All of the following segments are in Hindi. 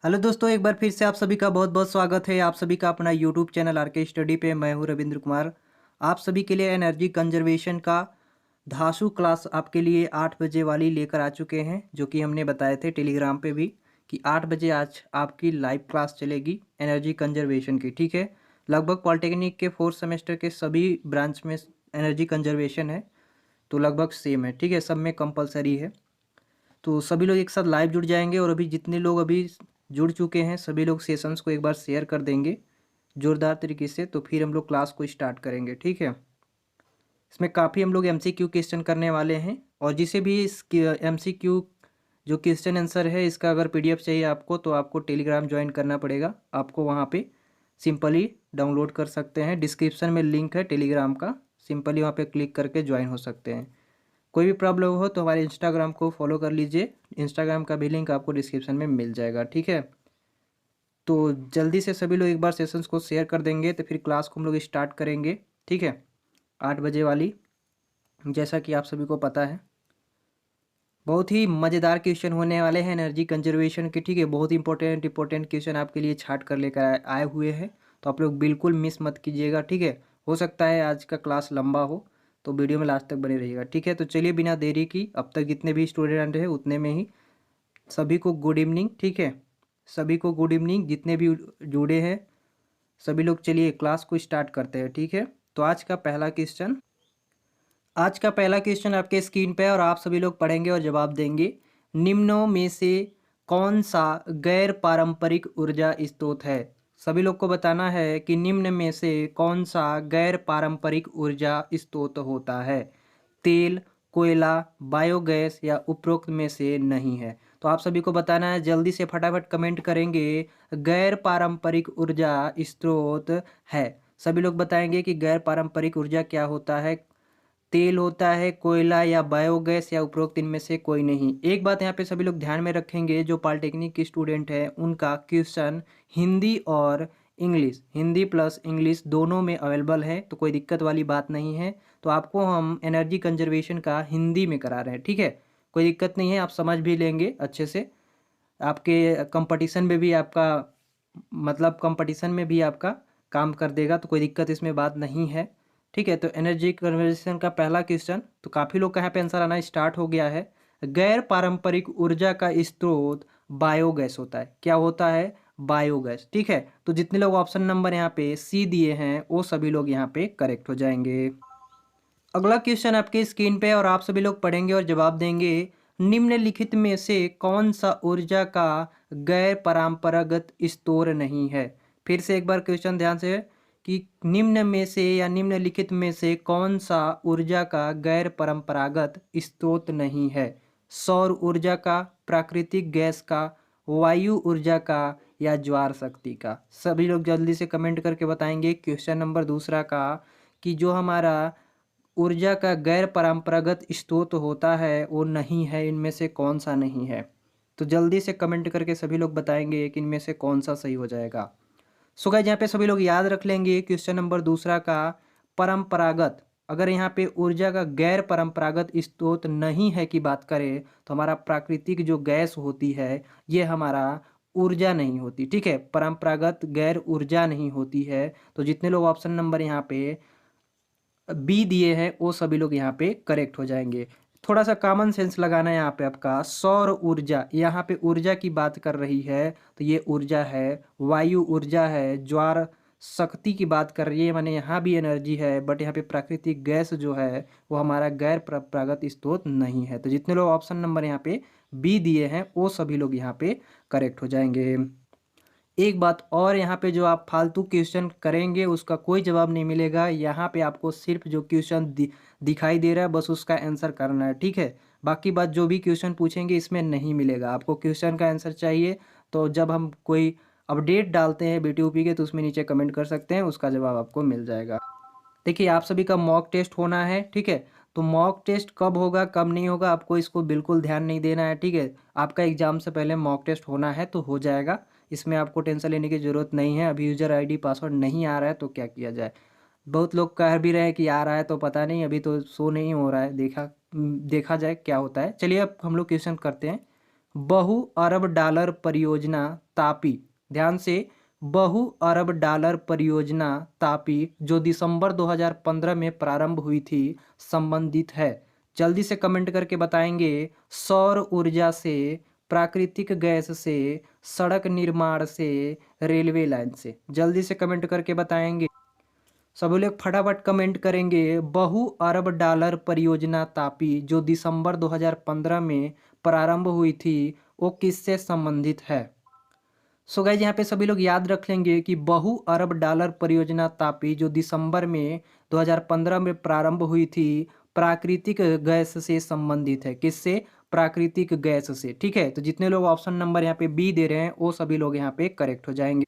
हेलो दोस्तों, एक बार फिर से आप सभी का बहुत बहुत स्वागत है। आप सभी का अपना यूट्यूब चैनल आर के स्टडी पे। मैं हूं रविंद्र कुमार। आप सभी के लिए एनर्जी कंजर्वेशन का धांसू क्लास आपके लिए 8 बजे वाली लेकर आ चुके हैं, जो कि हमने बताए थे टेलीग्राम पे भी कि 8 बजे आज आपकी लाइव क्लास चलेगी एनर्जी कंजर्वेशन की। ठीक है, लगभग पॉलिटेक्निक के 4th सेमेस्टर के सभी ब्रांच में एनर्जी कंजर्वेशन है, तो लगभग सेम है। ठीक है, सब में कंपलसरी है। तो सभी लोग एक साथ लाइव जुड़ जाएंगे और अभी जितने लोग अभी जुड़ चुके हैं सभी लोग सेशंस को एक बार शेयर कर देंगे जोरदार तरीके से, तो फिर हम लोग क्लास को स्टार्ट करेंगे। ठीक है, इसमें काफ़ी हम लोग एमसीक्यू क्वेश्चन करने वाले हैं, और जिसे भी इस एमसीक्यू जो क्वेश्चन आंसर है इसका अगर पीडीएफ चाहिए आपको, तो आपको टेलीग्राम ज्वाइन करना पड़ेगा। आपको वहाँ पे सिंपली डाउनलोड कर सकते हैं, डिस्क्रिप्शन में लिंक है टेलीग्राम का, सिंपली वहाँ पे क्लिक करके ज्वाइन हो सकते हैं। कोई भी प्रॉब्लम हो तो हमारे इंस्टाग्राम को फॉलो कर लीजिए, इंस्टाग्राम का भी लिंक आपको डिस्क्रिप्शन में मिल जाएगा। ठीक है, तो जल्दी से सभी लोग एक बार सेशंस को शेयर कर देंगे तो फिर क्लास को हम लोग स्टार्ट करेंगे। ठीक है, 8 बजे वाली, जैसा कि आप सभी को पता है बहुत ही मज़ेदार क्वेश्चन होने वाले हैं एनर्जी कंजर्वेशन के। ठीक है, बहुत इंपॉर्टेंट इंपॉर्टेंट क्वेश्चन आपके लिए छाट कर लेकर आए हुए हैं, तो आप लोग बिल्कुल मिस मत कीजिएगा। ठीक है, हो सकता है आज का क्लास लंबा हो, तो वीडियो में लास्ट तक बने रहिएगा। ठीक है, तो चलिए बिना देरी की अब तक जितने भी स्टूडेंट हैं उतने में ही सभी को गुड इवनिंग। ठीक है, सभी को गुड इवनिंग, जितने भी जुड़े हैं सभी लोग। चलिए क्लास को स्टार्ट करते हैं। ठीक है, तो आज का पहला क्वेश्चन आपके स्क्रीन पे है और आप सभी लोग पढ़ेंगे और जवाब देंगे। निम्नों में से कौन सा गैर पारंपरिक ऊर्जा स्रोत है? सभी लोग को बताना है कि निम्न में से कौन सा गैर पारंपरिक ऊर्जा स्रोत होता है। तेल, कोयला, बायोगैस या उपरोक्त में से नहीं है। तो आप सभी को बताना है, जल्दी से फटाफट कमेंट करेंगे गैर पारंपरिक ऊर्जा स्रोत है। सभी लोग बताएंगे कि गैर पारंपरिक ऊर्जा क्या होता है। तेल होता है, कोयला या बायोगैस या उपरोक्त इनमें से कोई नहीं। एक बात यहाँ पे सभी लोग ध्यान में रखेंगे, जो पॉलिटेक्निक के स्टूडेंट हैं उनका क्वेश्चन हिंदी और इंग्लिश, हिंदी प्लस इंग्लिश दोनों में अवेलेबल है, तो कोई दिक्कत वाली बात नहीं है। तो आपको हम एनर्जी कंजर्वेशन का हिंदी में करा रहे हैं। ठीक है, कोई दिक्कत नहीं है, आप समझ भी लेंगे अच्छे से। आपके कंपटीशन में भी आपका मतलब कंपटीशन में भी आपका काम कर देगा, तो कोई दिक्कत इसमें बात नहीं है। ठीक है, तो एनर्जी कन्वर्जेशन का पहला क्वेश्चन, तो काफ़ी लोग का यहाँ पे आंसर आना स्टार्ट हो गया है। गैर पारंपरिक ऊर्जा का स्रोत बायोगैस होता है। क्या होता है? बायोगैस। ठीक है, तो जितने लोग ऑप्शन नंबर यहाँ पे सी दिए हैं वो सभी लोग यहाँ पे करेक्ट हो जाएंगे। अगला क्वेश्चन आपके स्क्रीन पे और आप सभी लोग पढ़ेंगे और जवाब देंगे। निम्नलिखित में से कौन सा ऊर्जा का गैर परंपरागत स्रोत नहीं है? फिर से एक बार क्वेश्चन ध्यान से, कि निम्न में से या निम्नलिखित में से कौन सा ऊर्जा का गैर परंपरागत स्रोत नहीं है? सौर ऊर्जा का, प्राकृतिक गैस का, वायु ऊर्जा का या ज्वार शक्ति का? सभी लोग जल्दी से कमेंट करके बताएंगे क्वेश्चन नंबर दूसरा का, कि जो हमारा ऊर्जा का गैर परंपरागत स्रोत होता है वो नहीं है, इनमें से कौन सा नहीं है? तो जल्दी से कमेंट करके सभी लोग बताएंगे कि इनमें से कौन सा सही हो जाएगा। सो गाइस, यहाँ पे सभी लोग याद रख लेंगे क्वेश्चन नंबर दूसरा का परंपरागत, अगर यहाँ पे ऊर्जा का गैर परंपरागत स्रोत नहीं है की बात करें, तो हमारा प्राकृतिक जो गैस होती है ये हमारा ऊर्जा नहीं होती। ठीक है, परंपरागत गैर ऊर्जा नहीं होती है। तो जितने लोग ऑप्शन नंबर यहाँ पे बी दिए हैं वो सभी लोग यहाँ पे करेक्ट हो जाएंगे। थोड़ा सा कॉमन सेंस लगाना है यहाँ पे आपका। सौर ऊर्जा, यहाँ पे ऊर्जा की बात कर रही है तो ये ऊर्जा है। वायु ऊर्जा है, ज्वार शक्ति की बात कर रही है, माने यहाँ भी एनर्जी है, बट यहाँ पे प्राकृतिक गैस जो है वो हमारा गैर परंपरागत स्रोत नहीं है। तो जितने लोग ऑप्शन नंबर यहाँ पे बी दिए हैं वो सभी लोग यहाँ पे करेक्ट हो जाएंगे। एक बात और, यहाँ पे जो आप फालतू क्वेश्चन करेंगे उसका कोई जवाब नहीं मिलेगा। यहाँ पे आपको सिर्फ जो क्वेश्चन दिखाई दे रहा है बस उसका आंसर करना है। ठीक है, बाकी बात जो भी क्वेश्चन पूछेंगे इसमें नहीं मिलेगा। आपको क्वेश्चन का आंसर चाहिए तो जब हम कोई अपडेट डालते हैं बीटीयूपी के, तो उसमें नीचे कमेंट कर सकते हैं, उसका जवाब आपको मिल जाएगा। देखिए, आप सभी का मॉक टेस्ट होना है। ठीक है, तो मॉक टेस्ट कब होगा कब नहीं होगा आपको इसको बिल्कुल ध्यान नहीं देना है। ठीक है, आपका एग्जाम से पहले मॉक टेस्ट होना है तो हो जाएगा, इसमें आपको टेंशन लेने की ज़रूरत नहीं है। अभी यूज़र आईडी पासवर्ड नहीं आ रहा है तो क्या किया जाए। बहुत लोग कह भी रहे हैं कि आ रहा है, तो पता नहीं, अभी तो शो नहीं हो रहा है। देखा जाए क्या होता है। चलिए अब हम लोग क्वेश्चन करते हैं बहु अरब डॉलर परियोजना तापी, ध्यान से, बहु अरब डॉलर परियोजना तापी जो दिसंबर 2015 में प्रारंभ हुई थी संबंधित है? जल्दी से कमेंट करके बताएंगे। सौर ऊर्जा से, प्राकृतिक गैस से, सड़क निर्माण से, रेलवे लाइन से? जल्दी से कमेंट करके बताएंगे। सभी लोग फटाफट कमेंट करेंगे। बहु अरब डॉलर परियोजना तापी जो दिसंबर 2015 में प्रारंभ हुई थी वो किससे संबंधित है? सो गाइज यहाँ पे सभी लोग याद रख लेंगे कि बहु अरब डॉलर परियोजना तापी जो दिसंबर में 2015 में प्रारंभ हुई थी प्राकृतिक गैस से संबंधित है। किससे? प्राकृतिक गैस से। ठीक है, तो जितने लोग ऑप्शन नंबर यहाँ पे बी दे रहे हैं वो सभी लोग यहाँ पे करेक्ट हो जाएंगे।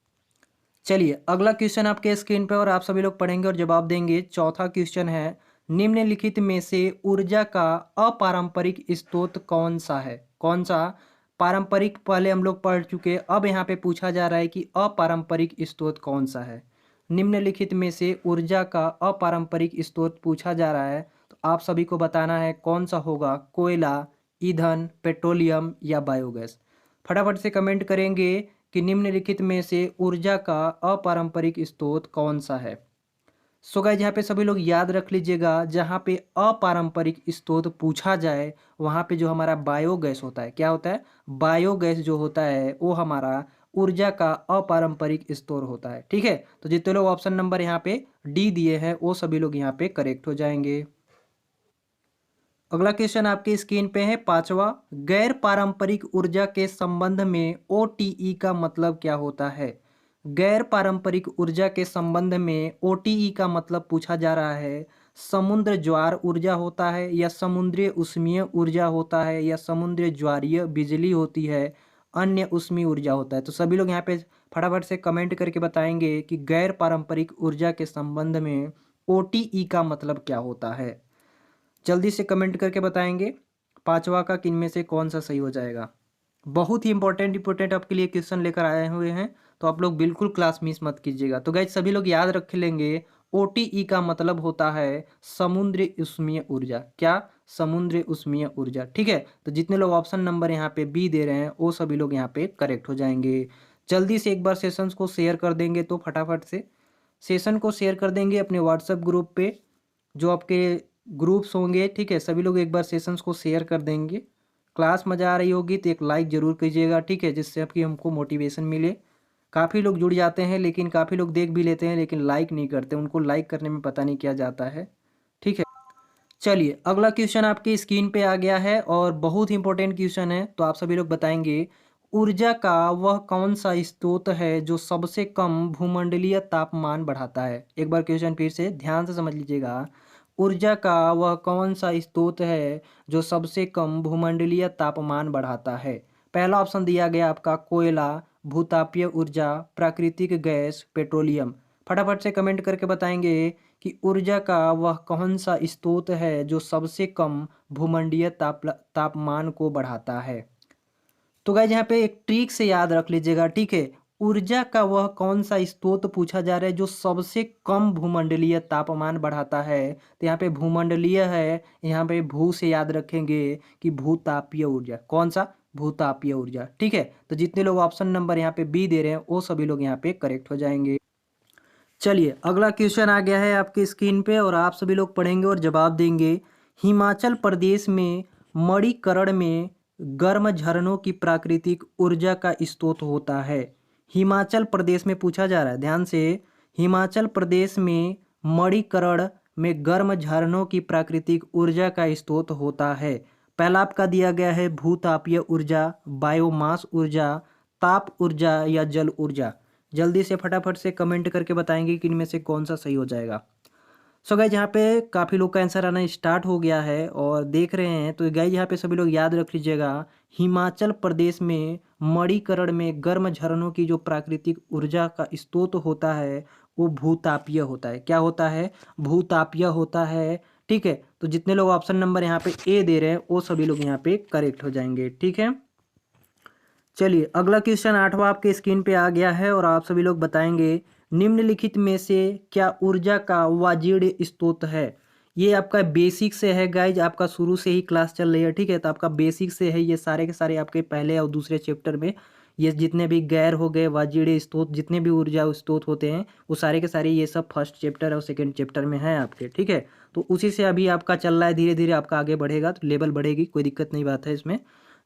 चलिए अगला क्वेश्चन आपके स्क्रीन पे और आप सभी लोग पढ़ेंगे और जवाब देंगे। चौथा क्वेश्चन है, निम्नलिखित में से ऊर्जा का अपारंपरिक स्रोत कौन सा है? कौन सा? पारंपरिक पहले हम लोग पढ़ चुके, अब यहाँ पे पूछा जा रहा है कि अपारंपरिक स्रोत कौन सा है। निम्नलिखित में से ऊर्जा का अपारंपरिक स्रोत पूछा जा रहा है, तो आप सभी को बताना है कौन सा होगा। कोयला, ईंधन, पेट्रोलियम या बायोगैस? फटाफट से कमेंट करेंगे कि निम्नलिखित में से ऊर्जा का अपारंपरिक स्रोत कौन सा है। सो गाइस यहाँ पे सभी लोग याद रख लीजिएगा, जहाँ पे अपारंपरिक स्रोत पूछा जाए वहाँ पे जो हमारा बायोगैस होता है, क्या होता है? बायोगैस जो होता है वो हमारा ऊर्जा का अपारंपरिक स्रोत होता है। ठीक है, तो जितने लोग ऑप्शन नंबर यहाँ पे डी दिए हैं वो सभी लोग यहाँ पे करेक्ट हो जाएंगे। अगला क्वेश्चन आपके स्क्रीन पे है पांचवा, गैर पारंपरिक ऊर्जा के संबंध में ओटीई का मतलब क्या होता है? गैर पारंपरिक ऊर्जा के संबंध में ओटीई का मतलब पूछा जा रहा है। समुद्र ज्वार ऊर्जा होता है या समुद्री उष्मीय ऊर्जा होता है या समुद्री ज्वारीय बिजली होती है, अन्य उष्मीय ऊर्जा होता है? तो सभी लोग यहाँ पे फटाफट से कमेंट करके बताएंगे कि गैर पारंपरिक ऊर्जा के संबंध में ओटीई का मतलब क्या होता है। जल्दी से कमेंट करके बताएंगे पांचवा का किन में से कौन सा सही हो जाएगा। बहुत ही इंपॉर्टेंट आपके लिए क्वेश्चन लेकर आए हुए हैं, तो आप लोग बिल्कुल क्लास मिस मत कीजिएगा। तो गाइज सभी लोग याद रख लेंगे, ओटीई का मतलब होता है समुद्री उष्मीय ऊर्जा। क्या? समुद्री उष्मीय ऊर्जा। ठीक है, तो जितने लोग ऑप्शन नंबर यहाँ पे बी दे रहे हैं वो सभी लोग यहाँ पे करेक्ट हो जाएंगे। जल्दी से एक बार सेशंस को शेयर कर देंगे, तो फटाफट से सेशन को शेयर कर देंगे अपने व्हाट्सएप ग्रुप पे, जो आपके ग्रुप्स होंगे। ठीक है, सभी लोग एक बार सेशंस को शेयर कर देंगे। क्लास मज़ा आ रही होगी तो एक लाइक ज़रूर कीजिएगा। ठीक है, जिससे आपकी हमको मोटिवेशन मिले। काफ़ी लोग जुड़ जाते हैं लेकिन काफ़ी लोग देख भी लेते हैं लेकिन लाइक नहीं करते, उनको लाइक करने में पता नहीं क्या जाता है। ठीक है, चलिए अगला क्वेश्चन आपकी स्क्रीन पे आ गया है और बहुत ही इंपॉर्टेंट क्वेश्चन है, तो आप सभी लोग बताएंगे ऊर्जा का वह कौन सा स्रोत है जो सबसे कम भूमंडलीय तापमान बढ़ाता है? एक बार क्वेश्चन फिर से ध्यान से समझ लीजिएगा। ऊर्जा का वह कौन सा स्रोत है जो सबसे कम भूमंडलीय तापमान बढ़ाता है? पहला ऑप्शन दिया गया आपका कोयला, भूतापीय ऊर्जा, प्राकृतिक गैस, पेट्रोलियम। फटाफट से कमेंट करके बताएंगे कि ऊर्जा का वह कौन सा स्रोत है जो सबसे कम भूमंडलीय तापमान को बढ़ाता है। तो गाइज यहाँ पे एक ट्रिक से याद रख लीजिएगा। ठीक है, ऊर्जा का वह कौन सा स्रोत पूछा जा रहा है जो सबसे कम भूमंडलीय तापमान बढ़ाता है। तो यहाँ पे भूमंडलीय है, यहाँ पे भू से याद रखेंगे कि भूतापीय ऊर्जा। कौन सा? भूतापीय ऊर्जा। ठीक है, तो जितने लोग ऑप्शन नंबर यहाँ पे बी दे रहे हैं वो सभी लोग यहाँ पे करेक्ट हो जाएंगे। चलिए अगला क्वेश्चन आ गया है आपके स्क्रीन पे और आप सभी लोग पढ़ेंगे और जवाब देंगे। हिमाचल प्रदेश में मणिकर्ण में गर्म झरनों की प्राकृतिक ऊर्जा का स्रोत होता है। हिमाचल प्रदेश में पूछा जा रहा है, ध्यान से। हिमाचल प्रदेश में मणिकर्ण में गर्म झरनों की प्राकृतिक ऊर्जा का स्रोत होता है। पहला आपका दिया गया है भूतापीय ऊर्जा, बायोमास ऊर्जा, ताप ऊर्जा या जल ऊर्जा। जल्दी से फटाफट से कमेंट करके बताएंगे कि इनमें से कौन सा सही हो जाएगा। सो गाइज यहाँ पे काफ़ी लोग का आंसर आना स्टार्ट हो गया है और देख रहे हैं, तो गाइज यहाँ पे सभी लोग याद रख लीजिएगा। हिमाचल प्रदेश में मणिकर्ण में गर्म झरनों की जो प्राकृतिक ऊर्जा का स्रोत होता है वो भूतापीय होता है। क्या होता है? भूतापीय होता है। ठीक है, तो जितने लोग ऑप्शन नंबर यहाँ पे ए दे रहे हैं वो सभी लोग यहाँ पे करेक्ट हो जाएंगे। ठीक है, चलिए अगला क्वेश्चन आठवां आपके स्क्रीन पे आ गया है और आप सभी लोग बताएंगे निम्नलिखित में से क्या ऊर्जा का वाजिड़ स्रोत है? ये आपका बेसिक से है गाइज, आपका शुरू से ही क्लास चल रही है, ठीक है। तो आपका बेसिक से है, ये सारे के सारे आपके पहले और दूसरे चैप्टर में ये जितने भी गैर हो गए, वाजिड़ स्त्रोत, जितने भी ऊर्जा स्त्रोत होते हैं वो सारे के सारे ये सब फर्स्ट चैप्टर और सेकंड चैप्टर में है आपके, ठीक है। तो उसी से अभी आपका चल रहा है, धीरे धीरे आपका आगे बढ़ेगा तो लेवल बढ़ेगी, कोई दिक्कत नहीं बात है इसमें।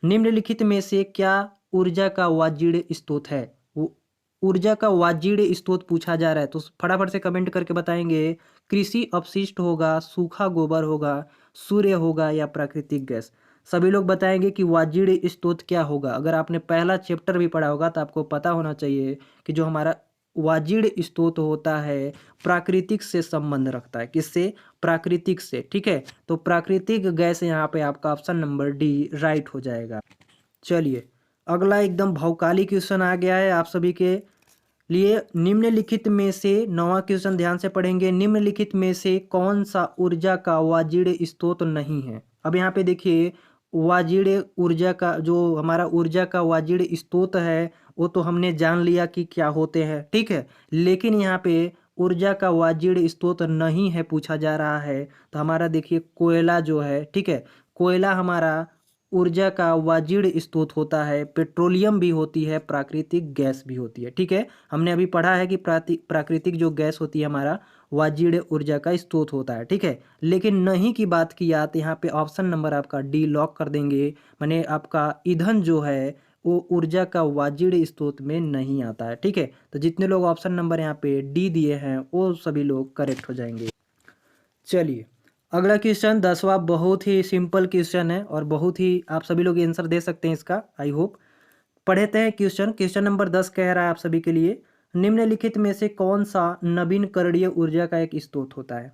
निम्नलिखित में से क्या ऊर्जा का वाजिड़ स्त्रोत है? वो ऊर्जा का वाजिड़ स्त्रोत पूछा जा रहा है, तो फटाफट से कमेंट करके बताएंगे। कृषि अपशिष्ट होगा, सूखा गोबर होगा, सूर्य होगा या प्राकृतिक गैस? सभी लोग बताएंगे कि वाजिड़ स्त्रोत क्या होगा। अगर आपने पहला चैप्टर भी पढ़ा होगा तो आपको पता होना चाहिए कि जो हमारा वाजिड़ स्त्रोत होता है प्राकृतिक से संबंध रखता है। किससे? प्राकृतिक से, ठीक है। तो प्राकृतिक गैस यहाँ पे आपका ऑप्शन नंबर डी राइट हो जाएगा। चलिए अगला एकदम भौकाली क्वेश्चन आ गया है आप सभी के लिए। निम्नलिखित में से, नौवां क्वेश्चन ध्यान से पढ़ेंगे, निम्नलिखित में से कौन सा ऊर्जा का वाजिड़ स्रोत नहीं है? अब यहाँ पे देखिए, वाजिड़ ऊर्जा का जो हमारा ऊर्जा का वाजिड़ स्रोत है वो तो हमने जान लिया कि क्या होते हैं, ठीक है। लेकिन यहाँ पे ऊर्जा का वाजिड़ स्रोत नहीं है पूछा जा रहा है। तो हमारा देखिए कोयला जो है, ठीक है, कोयला हमारा ऊर्जा का वाजिड़ स्रोत होता है। पेट्रोलियम भी होती है, प्राकृतिक गैस भी होती है, ठीक है। हमने अभी पढ़ा है कि प्राकृतिक जो गैस होती है हमारा वाजिड़ ऊर्जा का स्रोत होता है, ठीक है। लेकिन नहीं की बात की जाए तो यहाँ पे ऑप्शन नंबर आपका डी लॉक कर देंगे। माने आपका ईंधन जो है वो ऊर्जा का वाजिड़ स्रोत में नहीं आता है, ठीक है। तो जितने लोग ऑप्शन नंबर यहाँ पे डी दिए हैं वो सभी लोग करेक्ट हो जाएंगे। चलिए अगला क्वेश्चन 10वां, बहुत ही सिंपल क्वेश्चन है और बहुत ही आप सभी लोग आंसर दे सकते हैं इसका, आई होप। पढ़ते हैं क्वेश्चन। क्वेश्चन नंबर 10 कह रहा है आप सभी के लिए, निम्नलिखित में से कौन सा नवीनकरणीय ऊर्जा का एक स्रोत होता है?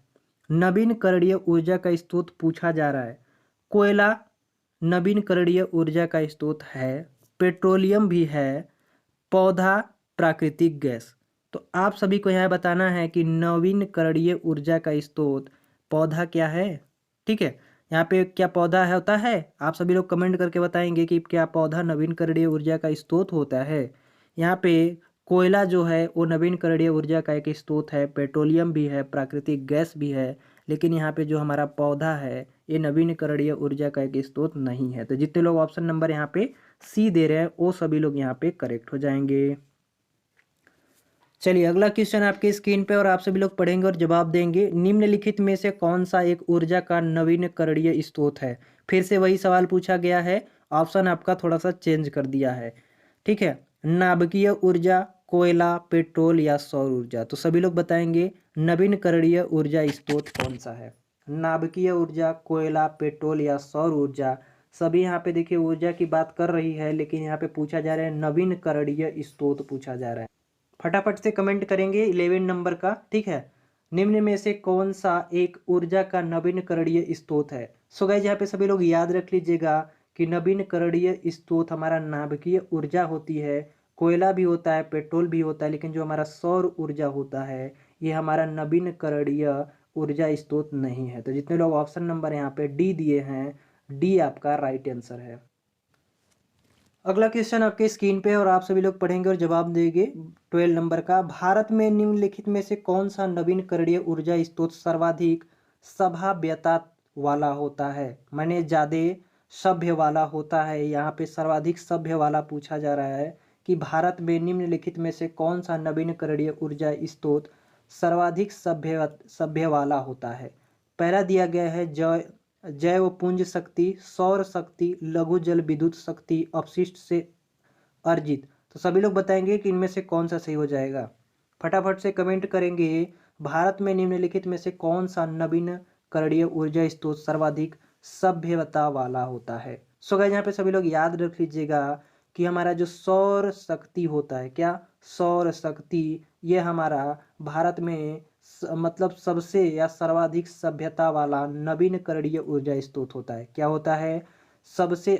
नवीनकरणीय ऊर्जा का स्रोत पूछा जा रहा है। कोयला नवीनकरणीय ऊर्जा का स्रोत है, पेट्रोलियम भी है, पौधा, प्राकृतिक गैस। तो आप सभी को यह बताना है कि नवीनकरणीय ऊर्जा का स्रोत पौधा क्या है, ठीक है। यहाँ पे क्या पौधा है होता है, आप सभी लोग कमेंट करके बताएंगे कि क्या पौधा नवीनकरणीय ऊर्जा का स्रोत होता है। यहाँ पे कोयला जो है वो नवीनकरणीय ऊर्जा का एक स्रोत है, पेट्रोलियम भी है, प्राकृतिक गैस भी है। लेकिन यहाँ पे जो हमारा पौधा है ये नवीनकरणीय ऊर्जा का एक स्रोत नहीं है। तो जितने लोग ऑप्शन नंबर यहाँ पे सी दे रहे हैं वो सभी लोग यहाँ पे करेक्ट हो जाएंगे। चलिए अगला क्वेश्चन आपके स्क्रीन पे और आप सभी लोग पढ़ेंगे और जवाब देंगे। निम्नलिखित में से कौन सा एक ऊर्जा का नवीनकरणीय स्रोत है? फिर से वही सवाल पूछा गया है, ऑप्शन आपका थोड़ा सा चेंज कर दिया है, ठीक है। नाभिकीय ऊर्जा, कोयला, पेट्रोल या सौर ऊर्जा? तो सभी लोग बताएंगे नवीनकरणीय ऊर्जा स्रोत कौन सा है। नाभिकीय ऊर्जा, कोयला, पेट्रोल या सौर ऊर्जा? सभी यहाँ पे देखिए ऊर्जा की बात कर रही है, लेकिन यहाँ पे पूछा जा रहा है नवीनकरणीय स्रोत पूछा जा रहा है। फटाफट से कमेंट करेंगे 11 नंबर का, ठीक है। निम्न में से कौन सा एक ऊर्जा का नवीनकरणीय स्रोत है? सो गाइस यहाँ पे सभी लोग याद रख लीजिएगा कि नवीनकरणीय स्रोत हमारा नाभिकीय ऊर्जा होती है, कोयला भी होता है, पेट्रोल भी होता है, लेकिन जो हमारा सौर ऊर्जा होता है ये हमारा नवीनकरणीय ऊर्जा स्रोत नहीं है। तो जितने लोग ऑप्शन नंबर यहाँ पे डी दिए हैं, डी आपका राइट आंसर है। अगला क्वेश्चन आपके स्क्रीन पे है और आप सभी लोग पढ़ेंगे और जवाब देंगे। 12 नंबर का, भारत में निम्नलिखित में से कौन सा नवीनकरणीय ऊर्जा स्रोत सर्वाधिक संभाव्यता वाला होता है? माने ज़्यादा सभ्य वाला होता है। यहाँ पे सर्वाधिक सभ्य वाला पूछा जा रहा है कि भारत में निम्नलिखित में से कौन सा नवीनकरणीय ऊर्जा स्रोत सर्वाधिक सभ्य वाला होता है। पहला दिया गया है जैव पुंज शक्ति, सौर शक्ति, लघु जल विद्युत शक्ति, अपशिष्ट से अर्जित। तो सभी लोग बताएंगे कि इनमें से कौन सा सही हो जाएगा। फटाफट से कमेंट करेंगे भारत में निम्नलिखित में से कौन सा नवीनकरणीय ऊर्जा स्रोत सर्वाधिक सभ्यता वाला होता है। सो गाइस यहाँ पे सभी लोग याद रख लीजिएगा कि हमारा जो सौर शक्ति होता है, क्या सौर शक्ति, ये हमारा भारत में मतलब सबसे या सर्वाधिक सभ्यता वाला नवीनकरणीय ऊर्जा स्रोत होता है। क्या होता है? सबसे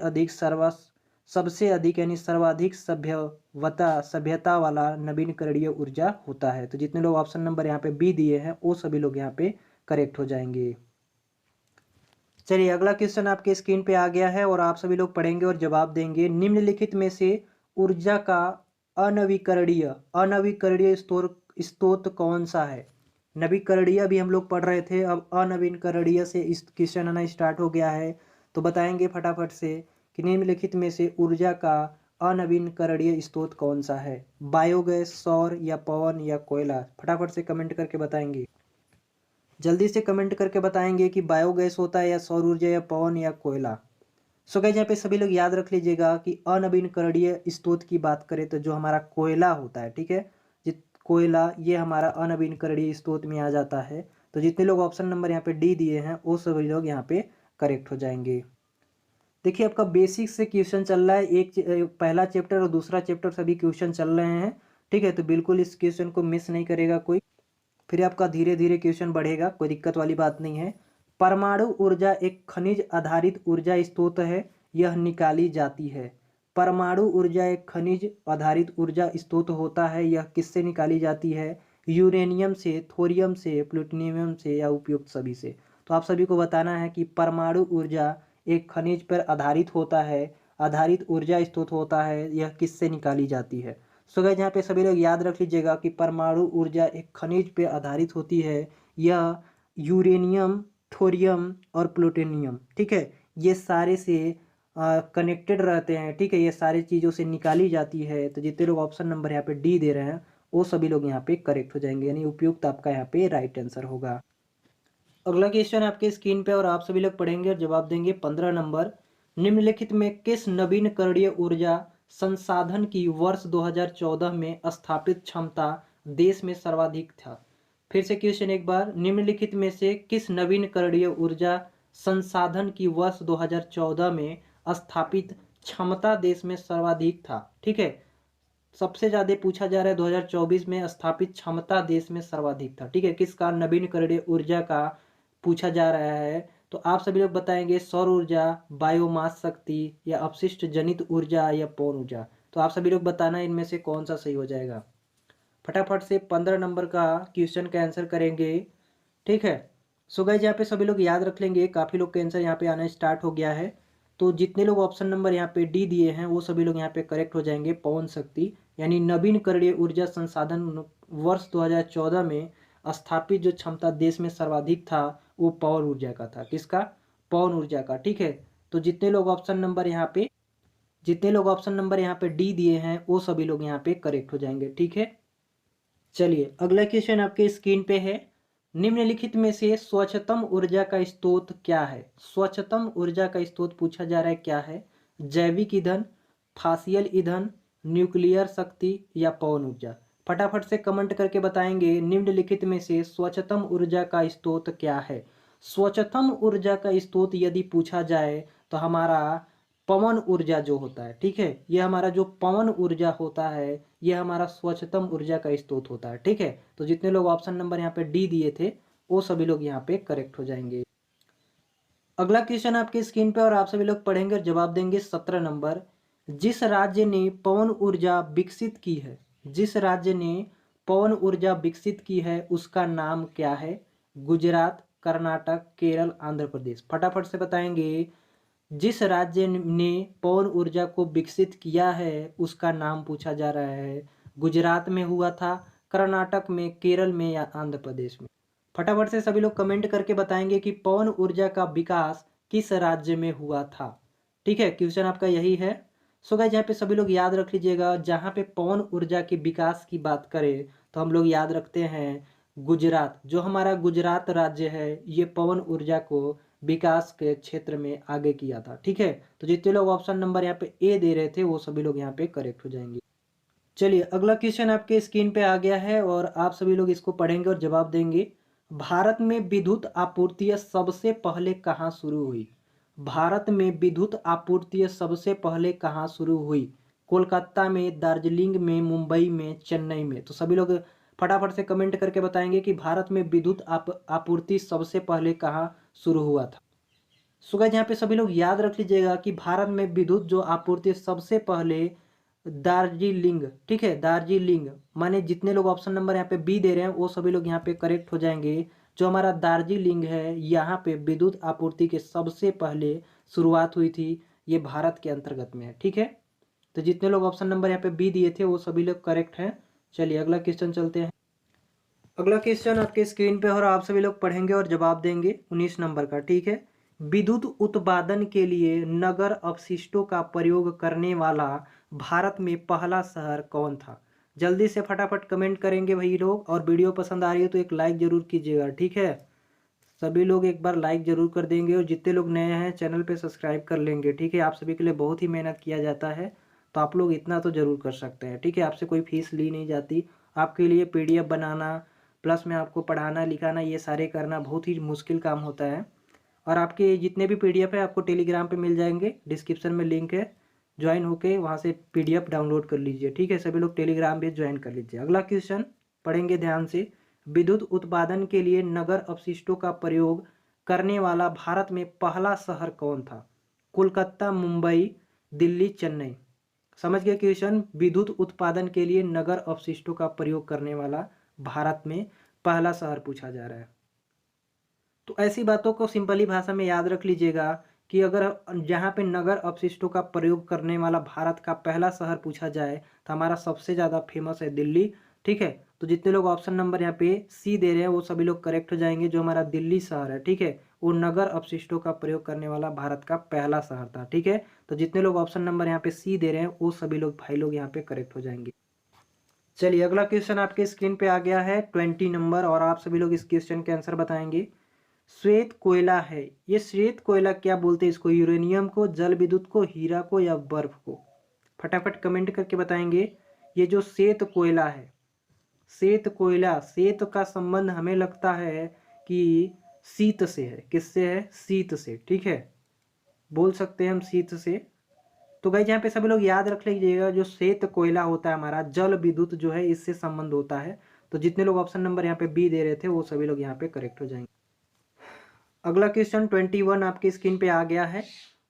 अधिक यानी सर्वाधिक सभ्यता वाला नवीनकरणीय ऊर्जा होता है। तो जितने लोग ऑप्शन नंबर यहाँ पे बी दिए हैं वो सभी लोग यहाँ पे करेक्ट हो जाएंगे। चलिए अगला क्वेश्चन आपके स्क्रीन पे आ गया है और आप सभी लोग पढ़ेंगे और जवाब देंगे। निम्नलिखित में से ऊर्जा का अनवीकरणीय स्रोत कौन सा है? नवीकरणीय भी हम लोग पढ़ रहे थे, अब अनवीकरणीय से इस क्वेश्चन आना स्टार्ट हो गया है। तो बताएंगे फटाफट से कि निम्नलिखित में से ऊर्जा का अनवीकरणीय स्रोत कौन सा है? बायोगैस, सौर या पवन या कोयला? फटाफट से कमेंट करके बताएंगे, जल्दी से कमेंट करके बताएंगे कि बायोगैस होता है या सौर ऊर्जा या पवन या कोयला। सो गाइस यहाँ पे सभी लोग याद रख लीजिएगा कि अनवीकरणीय स्रोत की बात करें तो जो हमारा कोयला होता है, ठीक है, जित कोयला ये हमारा अनवीकरणीय स्रोत में आ जाता है। तो जितने लोग ऑप्शन नंबर यहाँ पे डी दिए हैं वो सभी लोग यहाँ पे करेक्ट हो जाएंगे। देखिए आपका बेसिक से क्वेश्चन चल रहा है, पहला चैप्टर और दूसरा चैप्टर सभी क्वेश्चन चल रहे हैं, ठीक है। तो बिल्कुल इस क्वेश्चन को मिस नहीं करेगा कोई, फिर आपका धीरे धीरे क्वेश्चन बढ़ेगा, कोई दिक्कत वाली बात नहीं है। परमाणु ऊर्जा एक खनिज आधारित ऊर्जा स्रोत है, यह निकाली जाती है। परमाणु ऊर्जा एक खनिज आधारित ऊर्जा स्रोत होता है, यह किससे निकाली जाती है? यूरेनियम से, थोरियम से, प्लूटोनियम से या उपयुक्त सभी से। तो आप सभी को बताना है कि परमाणु ऊर्जा एक खनिज पर आधारित होता है, आधारित ऊर्जा स्रोत होता है, यह किससे निकाली जाती है? सो गाइस यहाँ पे सभी लोग याद रख लीजिएगा कि परमाणु ऊर्जा एक खनिज पे आधारित होती है, यह यूरेनियम, थोरियम और प्लूटोनियम, ठीक है, ये सारे से कनेक्टेड रहते हैं, ठीक है, ये सारी चीज़ों से निकाली जाती है। तो जितने लोग ऑप्शन नंबर यहाँ पे डी दे रहे हैं वो सभी लोग यहाँ पे करेक्ट हो जाएंगे, यानी उपयुक्त आपका यहाँ पे राइट आंसर होगा। अगला क्वेश्चन आपके स्क्रीन पे और आप सभी लोग पढ़ेंगे और जवाब देंगे। 15 नंबर, निम्नलिखित में किस नवीनकरणीय ऊर्जा संसाधन की वर्ष 2014 में स्थापित क्षमता देश में सर्वाधिक था? फिर से क्वेश्चन एक बार, निम्नलिखित में से किस नवीनकरणीय ऊर्जा संसाधन की वर्ष 2014 में स्थापित क्षमता देश में सर्वाधिक था? ठीक है, सबसे ज्यादा पूछा जा रहा है 2024 में स्थापित क्षमता देश में सर्वाधिक था, ठीक है, किसका? नवीनकरणीय ऊर्जा का पूछा जा रहा है। तो आप सभी लोग बताएंगे सौर ऊर्जा, बायोमास शक्ति या अपशिष्ट जनित ऊर्जा या पवन ऊर्जा। तो आप सभी लोग बताना इनमें से कौन सा सही हो जाएगा। फटाफट से 15 नंबर का क्वेश्चन का आंसर करेंगे, ठीक है। सो गाइस यहाँ पे सभी लोग याद रख लेंगे, काफ़ी लोग का आंसर यहाँ पे आना स्टार्ट हो गया है। तो जितने लोग ऑप्शन नंबर यहाँ पे डी दिए हैं वो सभी लोग यहाँ पे करेक्ट हो जाएंगे। पवन शक्ति यानी नवीनकरणीय ऊर्जा संसाधन वर्ष 2014 में स्थापित जो क्षमता देश में सर्वाधिक था वो पवन ऊर्जा का था। किसका? पवन ऊर्जा का, ठीक है। तो जितने लोग ऑप्शन नंबर यहाँ पे डी दिए हैं वो सभी लोग यहाँ पे करेक्ट हो जाएंगे, ठीक है। चलिए अगला क्वेश्चन आपके स्क्रीन पे है, निम्नलिखित में से स्वच्छतम ऊर्जा का स्रोत क्या है? स्वच्छतम ऊर्जा का स्रोत पूछा जा रहा है, क्या है? जैविक ईंधन, फासियल ईंधन, न्यूक्लियर शक्ति या पवन ऊर्जा? फटाफट से कमेंट करके बताएंगे निम्नलिखित में से स्वच्छतम ऊर्जा का स्रोत क्या है। स्वच्छतम ऊर्जा का स्रोत यदि पूछा जाए तो हमारा पवन ऊर्जा जो होता है, ठीक है, ये हमारा जो पवन ऊर्जा होता है ये हमारा स्वच्छतम ऊर्जा का स्रोत होता है, ठीक है। तो जितने लोग ऑप्शन नंबर यहाँ पे डी दिए थे वो सभी लोग यहाँ पे करेक्ट हो जाएंगे। अगला क्वेश्चन आपके स्क्रीन पे और आप सभी लोग पढ़ेंगे और जवाब देंगे। 17 नंबर, जिस राज्य ने पवन ऊर्जा विकसित की है, जिस राज्य ने पवन ऊर्जा विकसित की है उसका नाम क्या है? गुजरात, कर्नाटक, केरल, आंध्र प्रदेश? फटाफट से बताएंगे जिस राज्य ने पवन ऊर्जा को विकसित किया है उसका नाम पूछा जा रहा है। गुजरात में हुआ था, कर्नाटक में, केरल में या आंध्र प्रदेश में? फटाफट से सभी लोग कमेंट करके बताएंगे कि पवन ऊर्जा का विकास किस राज्य में हुआ था, ठीक है। क्वेश्चन आपका यही है। सो गाइस यहाँ पे सभी लोग याद रख लीजिएगा, जहाँ पे पवन ऊर्जा के विकास की बात करें तो हम लोग याद रखते हैं गुजरात। जो हमारा गुजरात राज्य है ये पवन ऊर्जा को विकास के क्षेत्र में आगे किया था, ठीक है। तो जितने लोग ऑप्शन नंबर यहाँ पे ए दे रहे थे वो सभी लोग यहाँ पे करेक्ट हो जाएंगे। चलिए अगला क्वेश्चन आपके स्क्रीन पे आ गया है और आप सभी लोग इसको पढ़ेंगे और जवाब देंगे। भारत में विद्युत आपूर्ति सबसे पहले कहाँ शुरू हुई? भारत में विद्युत आपूर्ति सबसे पहले कहाँ शुरू हुई? कोलकाता में, दार्जिलिंग में, मुंबई में, चेन्नई में? तो सभी लोग फटाफट से कमेंट करके बताएंगे कि भारत में विद्युत आपूर्ति सबसे पहले कहाँ शुरू हुआ था। सो गाइस यहाँ पे सभी लोग याद रख लीजिएगा कि भारत में विद्युत जो आपूर्ति सबसे पहले दार्जिलिंग, ठीक है, दार्जिलिंग, माने जितने लोग ऑप्शन नंबर यहाँ पे बी दे रहे हैं वो सभी लोग यहाँ पे करेक्ट हो जाएंगे। जो हमारा दार्जिलिंग है यहाँ पे विद्युत आपूर्ति के सबसे पहले शुरुआत हुई थी, ये भारत के अंतर्गत में है, ठीक है। तो जितने लोग ऑप्शन नंबर यहाँ पे बी दिए थे वो सभी लोग करेक्ट हैं। चलिए अगला क्वेश्चन चलते हैं। अगला क्वेश्चन आपके स्क्रीन पे और आप सभी लोग पढ़ेंगे और जवाब देंगे 19 नंबर का। ठीक है। विद्युत उत्पादन के लिए नगर अपशिष्टों का प्रयोग करने वाला भारत में पहला शहर कौन था? जल्दी से फटाफट कमेंट करेंगे भाई लोग, और वीडियो पसंद आ रही है तो एक लाइक जरूर कीजिएगा। ठीक है, सभी लोग एक बार लाइक जरूर कर देंगे, और जितने लोग नए हैं चैनल पे सब्सक्राइब कर लेंगे। ठीक है, आप सभी के लिए बहुत ही मेहनत किया जाता है, तो आप लोग इतना तो जरूर कर सकते हैं। ठीक है, आपसे कोई फीस ली नहीं जाती। आपके लिए पीडीएफ बनाना प्लस में आपको पढ़ाना लिखाना ये सारे करना बहुत ही मुश्किल काम होता है। और आपके जितने भी पीडीएफ है आपको टेलीग्राम पे मिल जाएंगे, डिस्क्रिप्शन में लिंक है, ज्वाइन होके वहाँ से पीडीएफ डाउनलोड कर लीजिए। ठीक है, सभी लोग टेलीग्राम पे ज्वाइन कर लीजिए। अगला क्वेश्चन पढ़ेंगे ध्यान से। विद्युत उत्पादन के लिए नगर अपशिष्टों का प्रयोग करने वाला भारत में पहला शहर कौन था? कोलकाता, मुंबई, दिल्ली, चेन्नई। समझ गए क्वेश्चन? विद्युत उत्पादन के लिए नगर अपशिष्टों का प्रयोग करने वाला भारत में पहला शहर पूछा जा रहा है। तो ऐसी बातों को सिंपली भाषा में याद रख लीजिएगा कि अगर जहाँ पे नगर अपशिष्टों का प्रयोग करने वाला भारत का पहला शहर पूछा जाए तो हमारा सबसे ज़्यादा फेमस है दिल्ली। ठीक है, तो जितने लोग ऑप्शन नंबर यहाँ पे सी दे रहे हैं वो सभी लोग करेक्ट हो जाएंगे। जो हमारा दिल्ली शहर है, ठीक है, वो नगर अपशिष्टों का प्रयोग करने वाला भारत का पहला शहर था। ठीक है, तो जितने लोग ऑप्शन नंबर यहाँ पे सी दे रहे हैं वो सभी लोग भाई लोग यहाँ पे करेक्ट हो जाएंगे। चलिए अगला क्वेश्चन आपके स्क्रीन पे आ गया है 20 नंबर, और आप सभी लोग इस क्वेश्चन के आंसर बताएंगे। श्वेत कोयला है, ये श्वेत कोयला क्या बोलते हैं इसको? यूरेनियम को, जल विद्युत को, हीरा को, या बर्फ को? फटाफट कमेंट करके बताएंगे। ये जो श्वेत कोयला है, श्वेत कोयला, श्वेत का संबंध हमें लगता है कि शीत से है। किससे है? शीत से। ठीक है, बोल सकते हैं हम शीत से। तो गाइस यहाँ पे सभी लोग याद रख लीजिएगा, जो श्वेत कोयला होता है हमारा जल विद्युत जो है इससे संबंध होता है। तो जितने लोग ऑप्शन नंबर यहाँ पे बी दे रहे थे वो सभी लोग यहाँ पे करेक्ट हो जाएंगे। अगला क्वेश्चन 21 आपकी स्क्रीन पे आ गया है,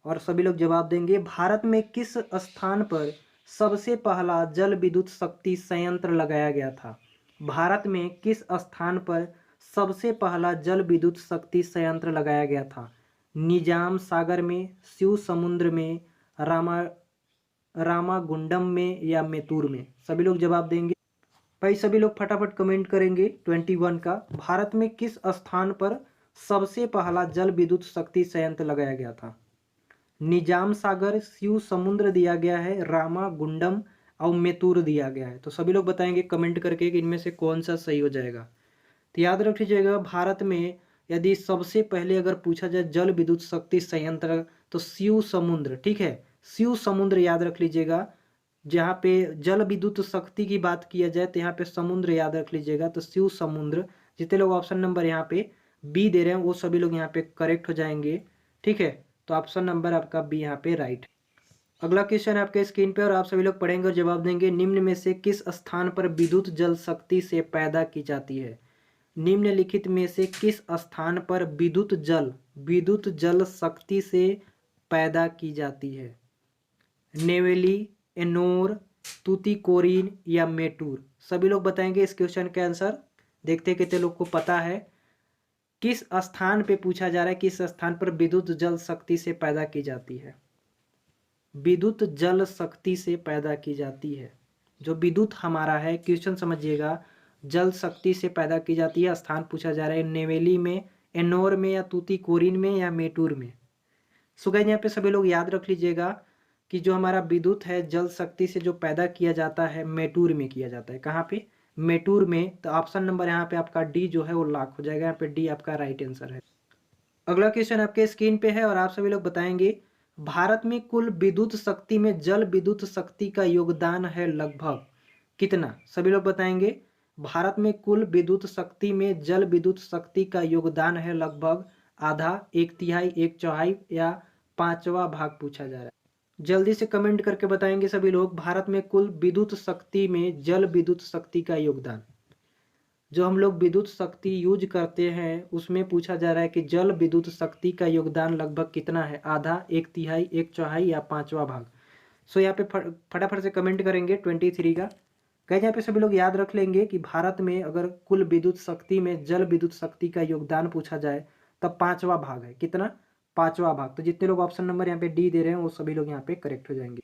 और सभी लोग जवाब देंगे। भारत में किस स्थान पर सबसे पहला जल विद्युत शक्ति संयंत्र लगाया गया था? भारत में किस स्थान पर सबसे पहला जल विद्युत शक्ति संयंत्र लगाया गया था? निजाम सागर में, शिव समुद्र में, रामागुंडम में, या मेतूर में? सभी लोग जवाब देंगे। भाई सभी लोग फटाफट कमेंट करेंगे 21 का। भारत में किस स्थान पर सबसे पहला जल विद्युत शक्ति संयंत्र लगाया गया था? निजाम सागर, शिव समुद्र दिया गया है, रामागुंडम और मेतूर दिया गया है। तो सभी लोग बताएंगे कमेंट करके कि इनमें से कौन सा सही हो जाएगा। तो याद रख लीजिएगा, भारत में यदि सबसे पहले अगर पूछा जाए जल विद्युत शक्ति संयंत्र तो शिव समुद्र। ठीक है, शिव समुद्र याद रख लीजिएगा। जहाँ पे जल विद्युत शक्ति की बात किया जाए तो यहाँ पे समुद्र याद रख लीजिएगा, तो शिव समुद्र। जितने लोग ऑप्शन नंबर यहाँ पे बी दे रहे हैं वो सभी लोग यहाँ पे करेक्ट हो जाएंगे। ठीक है, तो ऑप्शन नंबर आपका बी यहाँ पे राइट है। अगला क्वेश्चन आपके स्क्रीन पे, और आप सभी लोग पढ़ेंगे और जवाब देंगे। निम्न में से किस स्थान पर विद्युत जल शक्ति से पैदा की जाती है? निम्नलिखित में से किस स्थान पर विद्युत जल शक्ति से पैदा की जाती है? नेवेली, एनोर, तूतीकोरिन, या मेटूर? सभी लोग बताएंगे इस क्वेश्चन के आंसर। देखते हैं कितने लोग को पता है। किस स्थान पे पूछा जा रहा है, किस स्थान पर विद्युत जल शक्ति से पैदा की जाती है? विद्युत जल शक्ति से पैदा की जाती है। जो विद्युत हमारा है, क्वेश्चन समझिएगा, जल शक्ति से पैदा की जाती है। स्थान पूछा जा रहा है नेवेली में, एनोर में, या तूतीकोरिन में, या मेटूर में? सो गाइस यहाँ पे सभी लोग याद रख लीजिएगा कि जो हमारा विद्युत है जल शक्ति से जो पैदा किया जाता है मेटूर में किया जाता है। कहाँ पे? मेटूर में। तो ऑप्शन नंबर यहाँ पे आपका डी जो है वो लॉक हो जाएगा। यहाँ पे डी आपका राइट आंसर है। अगला क्वेश्चन आपके स्क्रीन पे है, और आप सभी लोग बताएंगे। भारत में कुल विद्युत शक्ति में जल विद्युत शक्ति का योगदान है लगभग कितना? सभी लोग बताएंगे। भारत में कुल विद्युत शक्ति में जल विद्युत शक्ति का योगदान है लगभग आधा, एक तिहाई, एक चौथाई, या पांचवा भाग पूछा जा रहा है। जल्दी से कमेंट करके बताएंगे सभी लोग। भारत में कुल विद्युत शक्ति में जल विद्युत शक्ति का योगदान, जो हम लोग विद्युत शक्ति यूज करते हैं उसमें पूछा जा रहा है कि जल विद्युत शक्ति का योगदान लगभग कितना है? आधा, एक तिहाई, एक चौथाई, या पांचवा भाग? सो यहाँ पे फटाफट से कमेंट करेंगे 23 का। कहीं यहाँ पे सभी लोग याद रख लेंगे कि भारत में अगर कुल विद्युत शक्ति में जल विद्युत शक्ति का योगदान पूछा जाए तब पांचवा भाग है। कितना? पांचवा भाग। तो जितने लोग ऑप्शन नंबर यहाँ पे डी दे रहे हैं वो सभी लोग यहाँ पे करेक्ट हो जाएंगे।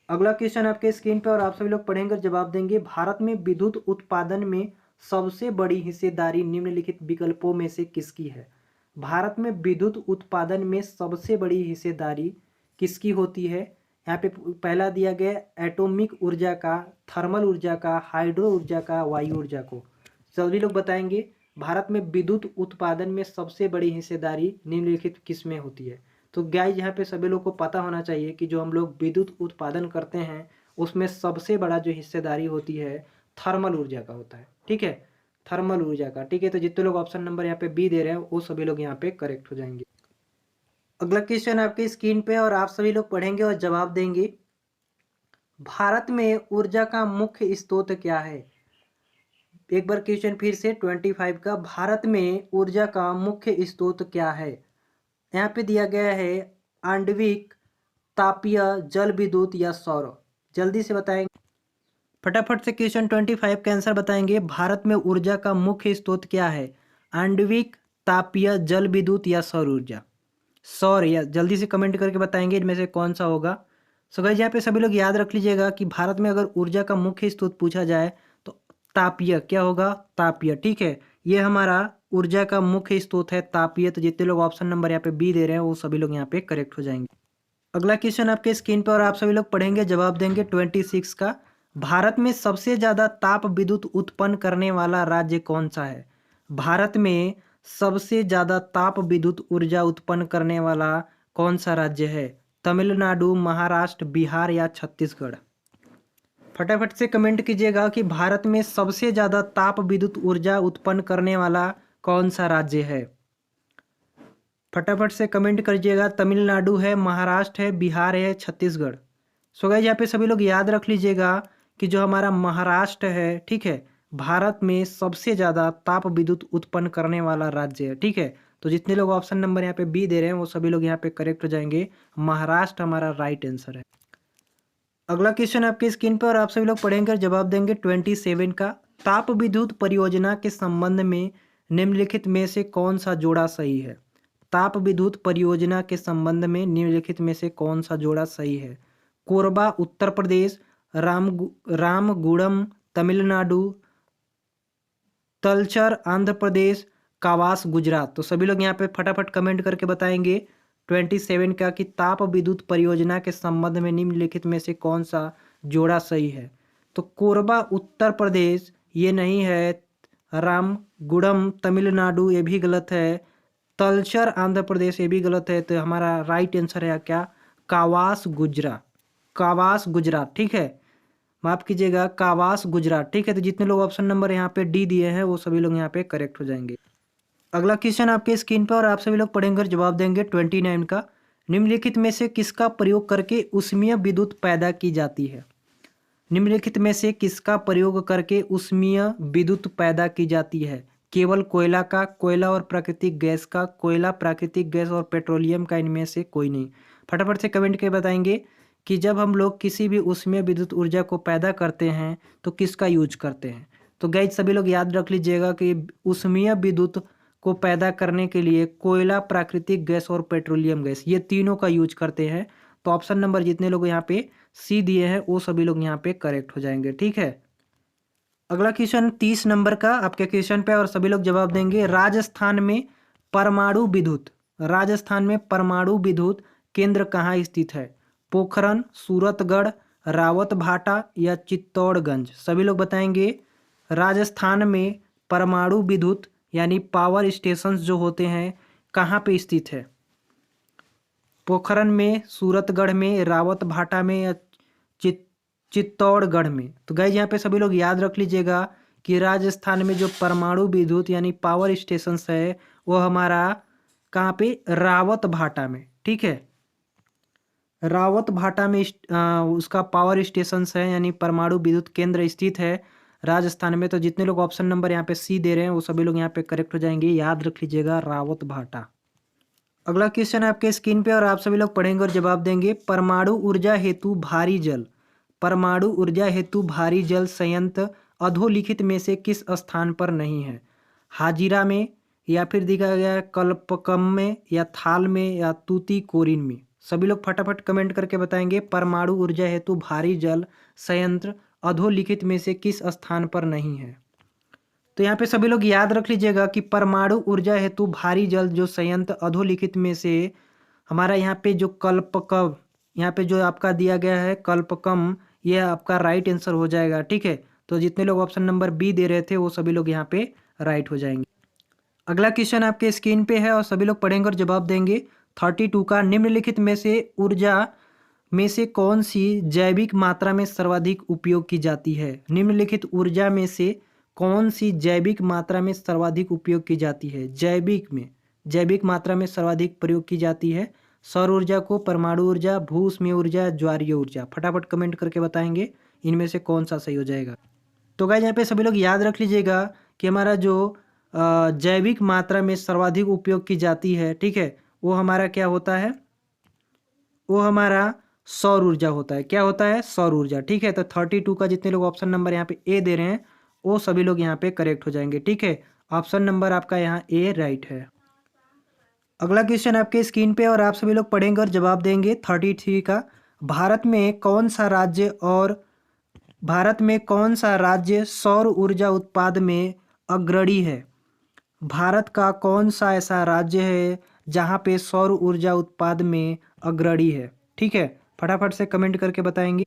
अगला क्वेश्चन आपके स्क्रीन पे, और आप सभी लोग पढ़ेंगे और जवाब देंगे। भारत में विद्युत उत्पादन में सबसे बड़ी हिस्सेदारी निम्नलिखित विकल्पों में से किसकी है? भारत में विद्युत उत्पादन में सबसे बड़ी हिस्सेदारी किसकी होती है? यहाँ पे पहला दिया गया एटॉमिक ऊर्जा का, थर्मल ऊर्जा का, हाइड्रो ऊर्जा का, वायु ऊर्जा को। सभी लोग बताएंगे भारत में विद्युत उत्पादन में सबसे बड़ी हिस्सेदारी निम्नलिखित किस में होती है? तो गाइस यहाँ पे सभी लोग को पता होना चाहिए कि जो हम लोग विद्युत उत्पादन करते हैं उसमें सबसे बड़ा जो हिस्सेदारी होती है थर्मल ऊर्जा का होता है। ठीक है, थर्मल ऊर्जा का। ठीक है, तो जितने लोग ऑप्शन नंबर यहाँ पे बी दे रहे हैं वो सभी लोग यहाँ पे करेक्ट हो जाएंगे। अगला क्वेश्चन आपकी स्क्रीन पे और आप सभी लोग पढ़ेंगे और जवाब देंगे। भारत में ऊर्जा का मुख्य स्रोत क्या है? एक बार क्वेश्चन फिर से 25 का, भारत में ऊर्जा का मुख्य स्रोत क्या है? यहाँ पे दिया गया है आणविक, तापीय, जल विद्युत या सौर। जल्दी से बताएंगे, फटाफट से क्वेश्चन 25 का आंसर बताएंगे। भारत में ऊर्जा का मुख्य स्रोत क्या है? आणविक, तापीय, जल विद्युत या सौर ऊर्जा? सौर, या जल्दी से कमेंट करके बताएंगे इनमें से कौन सा होगा। सो गाइस यहाँ पे सभी लोग याद रख लीजिएगा कि भारत में अगर ऊर्जा का मुख्य स्रोत पूछा जाए तो तापीय, क्या होगा? तापीय। ठीक है, ये हमारा ऊर्जा का मुख्य स्रोत है तापीय। तो जितने लोग ऑप्शन नंबर यहाँ पे बी दे रहे हैं वो सभी लोग यहाँ पे करेक्ट हो जाएंगे। अगला क्वेश्चन आपके स्क्रीन पर और आप सभी लोग पढ़ेंगे, जवाब देंगे 26 का। भारत में सबसे ज्यादा ताप विद्युत उत्पन्न करने वाला राज्य कौन सा है? भारत में सबसे ज्यादा ताप विद्युत ऊर्जा उत्पन्न करने वाला कौन सा राज्य है? तमिलनाडु, महाराष्ट्र, बिहार या छत्तीसगढ़? फटाफट से कमेंट कीजिएगा कि भारत में सबसे ज्यादा ताप विद्युत ऊर्जा उत्पन्न करने वाला कौन सा राज्य है। फटाफट से कमेंट करिएगा, तमिलनाडु है, महाराष्ट्र है, बिहार है, छत्तीसगढ़? सो गाइस यहाँ पे सभी लोग याद रख लीजिएगा कि जो हमारा महाराष्ट्र है, ठीक है, भारत में सबसे ज़्यादा ताप विद्युत उत्पन्न करने वाला राज्य है। ठीक है, तो जितने लोग ऑप्शन नंबर यहाँ पे बी दे रहे हैं वो सभी लोग यहाँ पे करेक्ट हो जाएंगे। महाराष्ट्र हमारा राइट आंसर है। अगला क्वेश्चन आपके स्क्रीन पर और आप सभी लोग पढ़ेंगे और जवाब देंगे 27 का। ताप विद्युत परियोजना के संबंध में निम्नलिखित में से कौन सा जोड़ा सही है? ताप विद्युत परियोजना के संबंध में निम्नलिखित में से कौन सा जोड़ा सही है? कोरबा उत्तर प्रदेश, रामगुड़म तमिलनाडु, तलचर आंध्र प्रदेश, कावास गुजरात? तो सभी लोग यहाँ पे फटाफट कमेंट करके बताएंगे 27 का कि ताप विद्युत परियोजना के संबंध में निम्नलिखित में से कौन सा जोड़ा सही है? तो कोरबा उत्तर प्रदेश ये नहीं है, रामगुड़म तमिलनाडु ये भी गलत है, तलचर आंध्र प्रदेश ये भी गलत है। तो हमारा राइट आंसर है क्या? कावास गुजरात। कावास गुजरात, ठीक है, माफ कीजिएगा, कावास गुजरात। ठीक है, तो जितने लोग ऑप्शन नंबर यहाँ पे डी दिए हैं वो सभी लोग यहाँ पे करेक्ट हो जाएंगे। अगला क्वेश्चन आपके स्क्रीन पर और आप सभी लोग पढ़ेंगे और जवाब देंगे 29 का। निम्नलिखित में से किसका प्रयोग करके ऊष्मीय विद्युत पैदा की जाती है? निम्नलिखित में से किसका प्रयोग करके ऊष्मीय विद्युत पैदा की जाती है? केवल कोयला का, कोयला और प्राकृतिक गैस का, कोयला, प्राकृतिक गैस और पेट्रोलियम का, इनमें से कोई नहीं? फटाफट से कमेंट के बताएंगे कि जब हम लोग किसी भी ऊष्मीय विद्युत ऊर्जा को पैदा करते हैं तो किसका यूज करते हैं? तो गाइस सभी लोग याद रख लीजिएगा कि ऊष्मीय विद्युत को पैदा करने के लिए कोयला, प्राकृतिक गैस और पेट्रोलियम गैस, ये तीनों का यूज करते हैं। तो ऑप्शन नंबर जितने लोग यहाँ पे सी दिए हैं वो सभी लोग यहाँ पे करेक्ट हो जाएंगे। ठीक है, अगला क्वेश्चन 30 नंबर का आपके क्वेश्चन पे और सभी लोग जवाब देंगे। राजस्थान में परमाणु विद्युत केंद्र कहाँ स्थित है? पोखरन, सूरतगढ़, रावतभाटा या चित्तौड़गंज? सभी लोग बताएंगे। राजस्थान में परमाणु विद्युत यानी पावर स्टेशन जो होते हैं कहाँ पे स्थित है? पोखरन में, सूरतगढ़ में, रावतभाटा में या चित्तौड़गढ़ में? तो गाइस यहाँ पे सभी लोग याद रख लीजिएगा कि राजस्थान में जो परमाणु विद्युत यानी पावर स्टेशन है वो हमारा कहाँ पे? रावतभाटा में। ठीक है, रावतभाटा में उसका पावर स्टेशन है यानी परमाणु विद्युत केंद्र स्थित है राजस्थान में। तो जितने लोग ऑप्शन नंबर यहाँ पे सी दे रहे हैं वो सभी लोग यहाँ पे करेक्ट हो जाएंगे। याद रख लीजिएगा रावतभाटा। अगला क्वेश्चन आपके स्क्रीन पे और आप सभी लोग पढ़ेंगे और जवाब देंगे। परमाणु ऊर्जा हेतु भारी जल संयंत्र अधोलिखित में से किस स्थान पर नहीं है? हाजिरा में, या फिर दिखा गया कल्पकम में, या थाल में, या तूतीकोरिन में? सभी लोग फटाफट कमेंट करके बताएंगे परमाणु ऊर्जा हेतु भारी जल संयंत्र अधोलिखित में से किस स्थान पर नहीं है? तो यहाँ पे सभी लोग याद रख लीजिएगा कि परमाणु ऊर्जा हेतु भारी जल जो संयंत्र अधोलिखित में से हमारा यहाँ पे जो कल्पकम, यहाँ पे जो आपका दिया गया है कल्पकम, ये आपका राइट आंसर हो जाएगा। ठीक है, तो जितने लोग ऑप्शन नंबर बी दे रहे थे वो सभी लोग यहाँ पे राइट हो जाएंगे। अगला क्वेश्चन आपके स्क्रीन पे है और सभी लोग पढ़ेंगे और जवाब देंगे। 32 का निम्नलिखित में से ऊर्जा में से कौन सी जैविक मात्रा में सर्वाधिक उपयोग की जाती है? निम्नलिखित ऊर्जा में से कौन सी जैविक मात्रा में सर्वाधिक उपयोग की जाती है? जैविक मात्रा में सर्वाधिक प्रयोग की जाती है। सौर ऊर्जा को, परमाणु ऊर्जा, भू ऊष्मीय ऊर्जा, ज्वारीय ऊर्जा। फटाफट कमेंट करके बताएंगे इनमें से कौन सा सही हो जाएगा। तो गाइस यहाँ पे सभी लोग याद रख लीजिएगा कि हमारा जो जैविक मात्रा में सर्वाधिक उपयोग की जाती है, ठीक है, वो हमारा क्या होता है? वो हमारा सौर ऊर्जा होता है। क्या होता है? सौर ऊर्जा। ठीक है, तो 32 का जितने लोग ऑप्शन नंबर यहाँ पे ए दे रहे हैं वो सभी लोग यहाँ पे करेक्ट हो जाएंगे। ठीक है, ऑप्शन नंबर आपका यहाँ ए राइट है। अगला क्वेश्चन आपके स्क्रीन पे और आप सभी लोग पढ़ेंगे और जवाब देंगे। 33 का भारत में कौन सा राज्य सौर ऊर्जा उत्पाद में अग्रणी है? भारत का कौन सा ऐसा राज्य है जहाँ पे सौर ऊर्जा उत्पाद में अग्रणी है? ठीक है, फटाफट से कमेंट करके बताएंगे,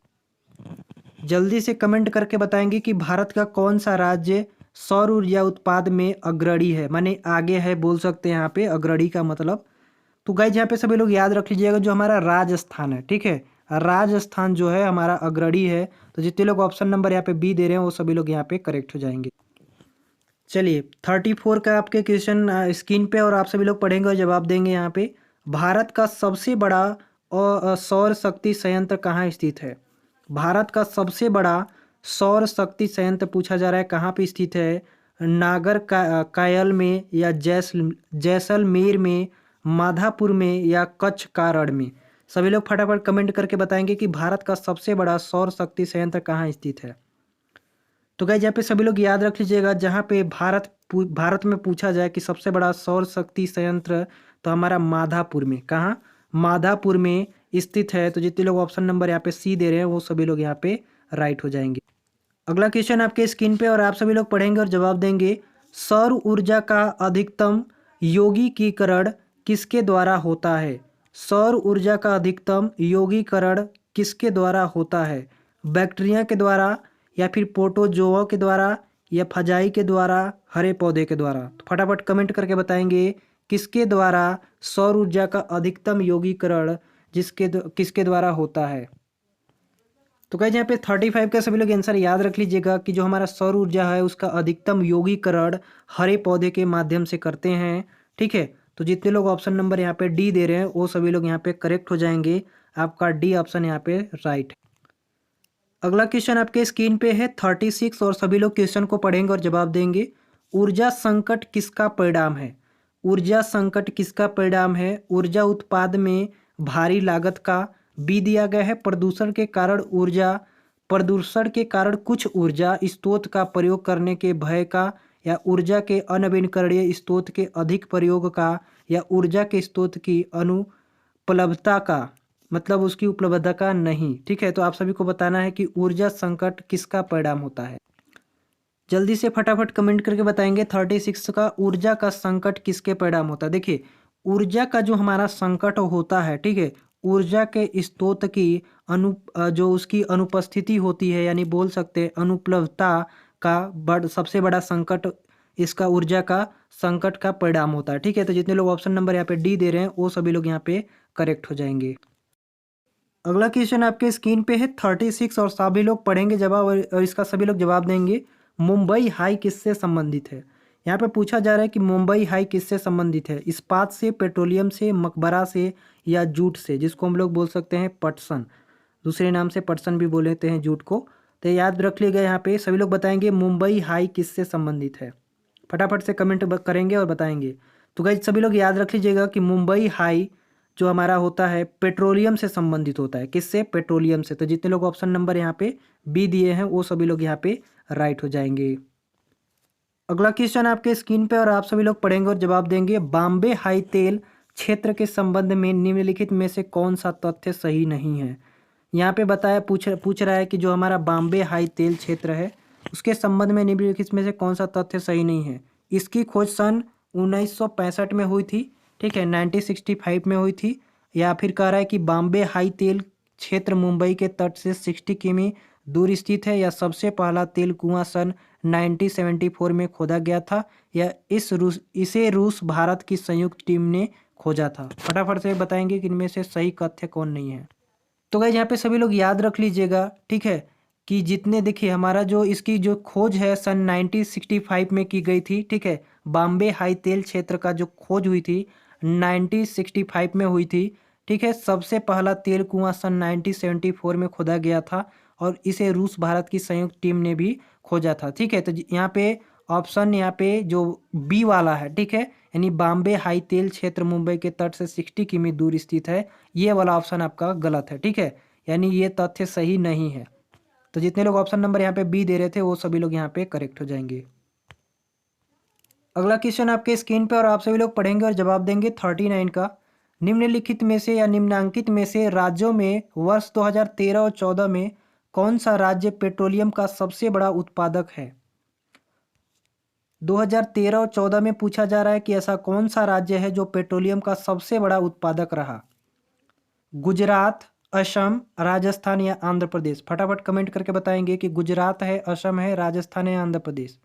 जल्दी से कमेंट करके बताएंगे कि भारत का कौन सा राज्य सौर ऊर्जा उत्पाद में अग्रणी है, माने आगे है बोल सकते हैं यहाँ पे अग्रणी का मतलब। तो गाइस यहाँ पे सभी लोग याद रख लीजिएगा जो हमारा राजस्थान है। ठीक है, राजस्थान जो है हमारा अग्रणी है। तो जितने लोग ऑप्शन नंबर यहाँ पे बी दे रहे हैं वो सभी लोग यहाँ पे करेक्ट हो जाएंगे। चलिए 34 का आपके क्वेश्चन स्क्रीन पे और आप सभी लोग पढ़ेंगे और जवाब देंगे। यहाँ पे भारत का सबसे बड़ा सौर शक्ति संयंत्र कहाँ स्थित है? भारत का सबसे बड़ा सौर शक्ति संयंत्र पूछा जा रहा है कहाँ पे स्थित है? कायल में या जैसलमेर में, माधापुर में या कच्छ का रण में? सभी लोग फटाफट कमेंट करके बताएंगे कि भारत का सबसे बड़ा सौर शक्ति संयंत्र कहाँ स्थित है। तो गाइस यहाँ पे सभी लोग याद रख लीजिएगा जहाँ पे भारत में पूछा जाए कि सबसे बड़ा सौर शक्ति संयंत्र, तो हमारा माधापुर में, कहाँ? माधापुर में स्थित है। तो जितने लोग ऑप्शन नंबर यहाँ पे सी दे रहे हैं वो सभी लोग यहाँ पे राइट हो जाएंगे। अगला क्वेश्चन आपके स्क्रीन पे और आप सभी लोग पढ़ेंगे और जवाब देंगे। सौर ऊर्जा का अधिकतम यौगिकीकरण किसके द्वारा होता है? सौर ऊर्जा का अधिकतम यौगिकीकरण किसके द्वारा होता है? बैक्टीरिया के द्वारा, या फिर प्रोटोजोआ के द्वारा, या फजाई के द्वारा, हरे पौधे के द्वारा? तो फटाफट कमेंट करके बताएंगे किसके द्वारा सौर ऊर्जा का अधिकतम यौगिकीकरण किसके द्वारा होता है। तो गाइस यहाँ पे 35 का सभी लोग आंसर याद रख लीजिएगा कि जो हमारा सौर ऊर्जा है उसका अधिकतम यौगिकीकरण हरे पौधे के माध्यम से करते हैं। ठीक है, तो जितने लोग ऑप्शन नंबर यहाँ पे डी दे रहे हैं वो सभी लोग यहाँ पे करेक्ट हो जाएंगे। आपका डी ऑप्शन यहाँ पे राइट है। अगला क्वेश्चन आपके स्क्रीन पे है 36 और सभी लोग क्वेश्चन को पढ़ेंगे और जवाब देंगे। ऊर्जा संकट किसका परिणाम है? ऊर्जा संकट किसका परिणाम है? ऊर्जा उत्पाद में भारी लागत का, बी दिया गया है प्रदूषण के कारण कुछ ऊर्जा स्रोत का प्रयोग करने के भय का, या ऊर्जा के अनवीनकरणीय स्रोत के अधिक प्रयोग का, या ऊर्जा के स्रोत की अनुपलब्धता का, मतलब उसकी उपलब्धता का नहीं। ठीक है, तो आप सभी को बताना है कि ऊर्जा संकट किसका परिणाम होता है। जल्दी से फटाफट कमेंट करके बताएंगे। 36 का ऊर्जा का संकट किसके परिणाम होता है? देखिए ऊर्जा का जो हमारा संकट होता है, ठीक है, ऊर्जा के स्रोत की जो उसकी अनुपस्थिति होती है, यानी बोल सकते हैं अनुपलब्धता का सबसे बड़ा संकट इसका ऊर्जा का संकट का परिणाम होता है। ठीक है, तो जितने लोग ऑप्शन नंबर यहाँ पे डी दे रहे हैं वो सभी लोग यहाँ पे करेक्ट हो जाएंगे। अगला क्वेश्चन आपके स्क्रीन पे है 36 और सभी लोग पढ़ेंगे जवाब और इसका सभी लोग जवाब देंगे। मुंबई हाई किससे संबंधित है? यहाँ पे पूछा जा रहा है कि मुंबई हाई किससे संबंधित है? इस्पात से, पेट्रोलियम से, मकबरा से, या जूट से, जिसको हम लोग बोल सकते हैं पटसन, दूसरे नाम से पटसन भी बोल लेते हैं जूट को। तो याद रख लीजिएगा यहाँ पे सभी लोग बताएंगे मुंबई हाई किससे संबंधित है। फटाफट से कमेंट करेंगे और बताएंगे। तो गाइस सभी लोग याद रख लीजिएगा कि मुंबई हाई जो हमारा होता है पेट्रोलियम से संबंधित होता है। किससे? पेट्रोलियम से। तो जितने लोग ऑप्शन नंबर यहाँ पे बी दिए हैं वो सभी लोग यहाँ पे राइट हो जाएंगे। अगला क्वेश्चन आपके स्क्रीन पे और आप सभी लोग पढ़ेंगे और जवाब देंगे। बॉम्बे हाई तेल क्षेत्र के संबंध में निम्नलिखित में से कौन सा तथ्य सही नहीं है? यहाँ पे बताया पूछ रहा है कि जो हमारा बॉम्बे हाई तेल क्षेत्र है उसके संबंध में निम्नलिखित में से कौन सा तथ्य सही नहीं है। इसकी खोज सन 1965 में हुई थी, ठीक है, 1965 में हुई थी। या फिर कह रहा है कि बॉम्बे हाई तेल क्षेत्र मुंबई के तट से 60 किमी दूर स्थित है, या सबसे पहला तेल कुआं सन 1974 में खोदा गया था, या इसे रूस भारत की संयुक्त टीम ने खोजा था। फटाफट से बताएंगे कि इनमें से सही तथ्य कौन नहीं है। तो गाइस यहाँ पे सभी लोग याद रख लीजिएगा, ठीक है, कि जितने देखिए हमारा जो इसकी जो खोज है सन 1965 में की गई थी, ठीक है, बॉम्बे हाई तेल क्षेत्र का जो खोज हुई थी 1965 में हुई थी, ठीक है। सबसे पहला तेल कुआं सन 1974 में खोदा गया था, और इसे रूस भारत की संयुक्त टीम ने भी खोजा था, ठीक है। तो यहाँ पे ऑप्शन यहाँ पे जो बी वाला है, ठीक है, यानी बॉम्बे हाई तेल क्षेत्र मुंबई के तट से 60 किमी दूर स्थित है, ये वाला ऑप्शन आपका गलत है, ठीक है, यानी ये तथ्य सही नहीं है। तो जितने लोग ऑप्शन नंबर यहाँ पे बी दे रहे थे वो सभी लोग यहाँ पे करेक्ट हो जाएंगे। अगला क्वेश्चन आपके स्क्रीन पे और आप सभी लोग पढ़ेंगे और जवाब देंगे 39 का। निम्नलिखित में से या निम्नांकित में से राज्यों में वर्ष 2013 और 14 में कौन सा राज्य पेट्रोलियम का सबसे बड़ा उत्पादक है। 2013 और 14 में पूछा जा रहा है कि ऐसा कौन सा राज्य है जो पेट्रोलियम का सबसे बड़ा उत्पादक रहा। गुजरात, असम, राजस्थान या आंध्र प्रदेश। फटाफट कमेंट करके बताएंगे कि गुजरात है, असम है, राजस्थान है, आंध्र प्रदेश।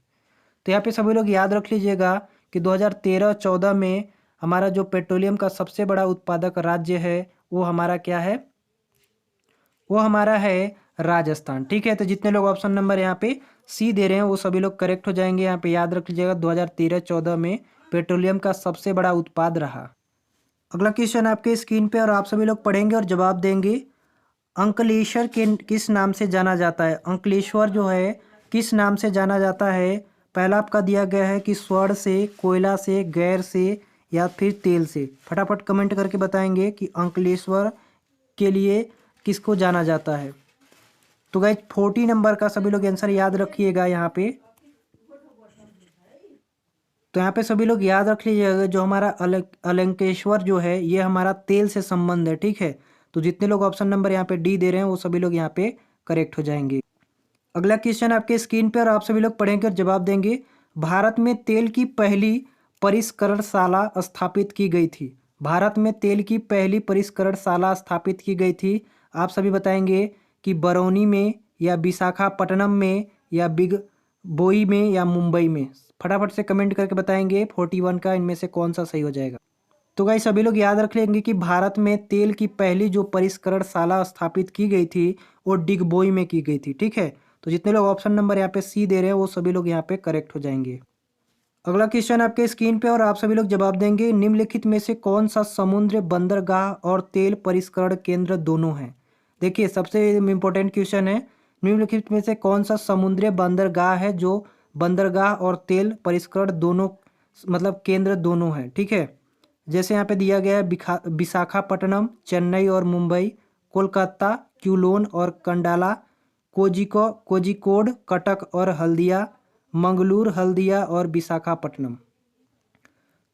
तो यहाँ पे सभी लोग याद रख लीजिएगा कि 2013-14 में हमारा जो पेट्रोलियम का सबसे बड़ा उत्पादक राज्य है वो हमारा क्या है, वो हमारा है राजस्थान, ठीक है। तो जितने लोग ऑप्शन नंबर यहाँ पे सी दे रहे हैं वो सभी लोग करेक्ट हो जाएंगे। यहाँ पे याद रख लीजिएगा 2013-14 में पेट्रोलियम का सबसे बड़ा उत्पाद रहा। अगला क्वेश्चन आपके स्क्रीन पे और आप सभी लोग पढ़ेंगे और जवाब देंगे। अंकलेश्वर के किस नाम से जाना जाता है। अंकलेश्वर जो है किस नाम से जाना जाता है। पहला आपका दिया गया है कि स्वर्ण से, कोयला से, गैर से या फिर तेल से। फटाफट कमेंट करके बताएंगे कि अंकलेश्वर के लिए किसको जाना जाता है। तो गाइस 40 नंबर का सभी लोग आंसर याद रखिएगा यहाँ पे। तो यहाँ पे सभी लोग याद रख लीजिएगा जो हमारा अलंकेश्वर जो है ये हमारा तेल से संबंध है, ठीक है। तो जितने लोग ऑप्शन नंबर यहाँ पे डी दे रहे हैं वो सभी लोग यहाँ पे करेक्ट हो जाएंगे। अगला क्वेश्चन आपके स्क्रीन पे और आप सभी लोग पढ़ेंगे और जवाब देंगे। भारत में तेल की पहली परिष्करणशाला स्थापित की गई थी। भारत में तेल की पहली परिष्करणशाला स्थापित की गई थी। आप सभी बताएंगे कि बरौनी में या विशाखापट्टनम में या बिग बोई में या मुंबई में। फटाफट से कमेंट करके बताएंगे 41 का इनमें से कौन सा सही हो जाएगा। तो गाइस सभी लोग याद रख लेंगे कि भारत में तेल की पहली जो परिष्करणशाला स्थापित की गई थी वो डिगबोई में की गई थी, ठीक है। तो जितने लोग ऑप्शन नंबर यहाँ पे सी दे रहे हैं वो सभी लोग यहाँ पे करेक्ट हो जाएंगे। अगला क्वेश्चन आपके स्क्रीन पे और आप सभी लोग जवाब देंगे। निम्नलिखित में से कौन सा समुद्र, बंदरगाह और तेल परिष्करण केंद्र दोनों है। देखिए सबसे इम्पोर्टेंट क्वेश्चन है, निम्नलिखित में से कौन सा समुद्री बंदरगाह है जो बंदरगाह और तेल परिष्करण दोनों मतलब केंद्र दोनों है, ठीक है। जैसे यहाँ पे दिया गया है विशाखापट्टनम, चेन्नई और मुंबई, कोलकाता, क्यूलोन और कंडाला, कोजिकोड, कटक और हल्दिया, मंगलूर, हल्दिया और विशाखापट्टनम।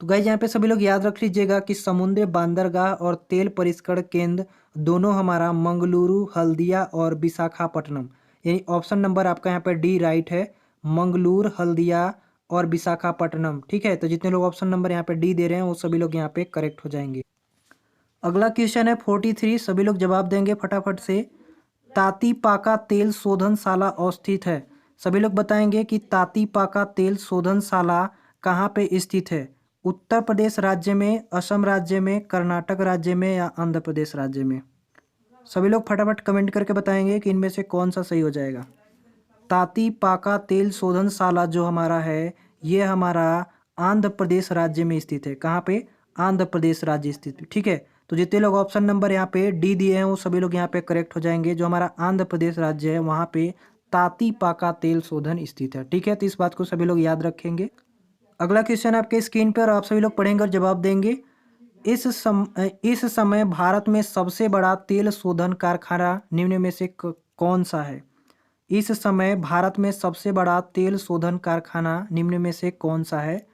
तो गाइस यहाँ पे सभी लोग याद रख लीजिएगा कि समुद्री बंदरगाह और तेल परिष्करण केंद्र दोनों हमारा मंगलुरु, हल्दिया और विशाखापट्टनम, यानी ऑप्शन नंबर आपका यहाँ पे डी राइट है, मंगलूर, हल्दिया और विशाखापट्टनम, ठीक है। तो जितने लोग ऑप्शन नंबर यहाँ पे डी दे रहे हैं वो सभी लोग यहाँ पे करेक्ट हो जाएंगे। अगला क्वेश्चन है 43, सभी लोग जवाब देंगे फटाफट से। तातीपाका तेल शोधनशाला अवस्थित है। सभी लोग बताएंगे कि तातीपाका तेल शोधनशाला कहाँ पे स्थित है। उत्तर प्रदेश राज्य में, असम राज्य में, कर्नाटक राज्य में या आंध्र प्रदेश राज्य में। सभी लोग फटाफट कमेंट करके बताएंगे कि इनमें से कौन सा सही हो जाएगा। तातीपाका तेल शोधनशाला जो हमारा है ये हमारा आंध्र प्रदेश राज्य में स्थित है। कहाँ पे, आंध्र प्रदेश राज्य स्थित है, ठीक है। तो जितने लोग ऑप्शन नंबर यहाँ पे डी दिए हैं वो सभी लोग यहाँ पे करेक्ट हो जाएंगे। जो हमारा आंध्र प्रदेश राज्य है वहाँ पे तातीपाका तेल शोधन स्थित है, ठीक है। तो इस बात को सभी लोग याद रखेंगे। अगला क्वेश्चन आपके स्क्रीन पर आप सभी लोग पढ़ेंगे और जवाब देंगे। इस समय भारत में सबसे बड़ा तेल शोधन कारखाना निम्न में से कौन सा है। इस समय भारत में सबसे बड़ा तेल शोधन कारखाना निम्न में से कौन सा है।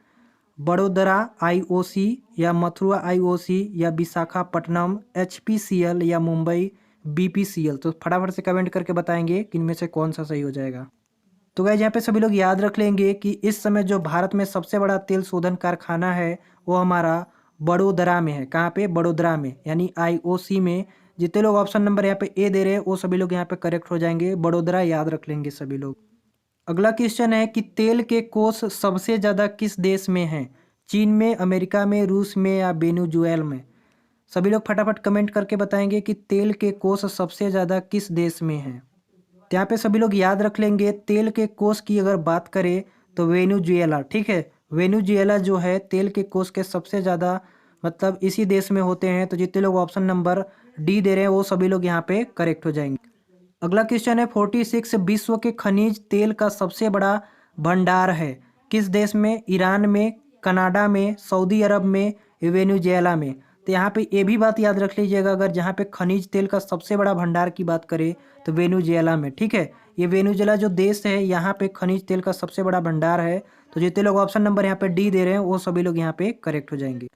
बड़ोदरा आईओसी या मथुरा आईओसी या विशाखापट्टनम एचपीसीएल या मुंबई बीपीसीएल। तो फटाफट से कमेंट करके बताएंगे कि इनमें से कौन सा सही हो जाएगा। तो गाइस यहाँ पे सभी लोग याद रख लेंगे कि इस समय जो भारत में सबसे बड़ा तेल शोधन कारखाना है वो हमारा बड़ोदरा में है। कहाँ पे? बड़ोदरा में, यानी आईओसी में। जितने लोग ऑप्शन नंबर यहाँ पे ए दे रहे हैं वो सभी लोग यहाँ पे करेक्ट हो जाएंगे। बड़ोदरा याद रख लेंगे सभी लोग। अगला क्वेश्चन है कि तेल के कोष सबसे ज़्यादा किस देश में हैं? चीन में, अमेरिका में, रूस में या वेनेजुएला में? सभी लोग फटाफट कमेंट करके बताएंगे कि तेल के कोष सबसे ज़्यादा किस देश में हैं। तो यहाँ पे सभी लोग याद रख लेंगे, तेल के कोष की अगर बात करें तो वेनेजुएला, ठीक है। वेनेजुएला जो है तेल के कोष के सबसे ज़्यादा मतलब इसी देश में होते हैं। तो जितने लोग ऑप्शन नंबर डी दे रहे हैं वो सभी लोग यहाँ पे करेक्ट हो जाएंगे। अगला क्वेश्चन है 46, विश्व के खनिज तेल का सबसे बड़ा भंडार है किस देश में? ईरान में, कनाडा में, सऊदी अरब में, वेनेजुएला में? तो यहाँ पे ये भी बात याद रख लीजिएगा, अगर जहाँ पे खनिज तेल का सबसे बड़ा भंडार की बात करें तो वेनेजुएला में, ठीक है। ये वेनेजुएला जो देश है यहाँ पे खनिज तेल का सबसे बड़ा भंडार है। तो जितने लोग ऑप्शन नंबर यहाँ पे डी दे रहे हैं वो सभी लोग यहाँ पे करेक्ट हो जाएंगे।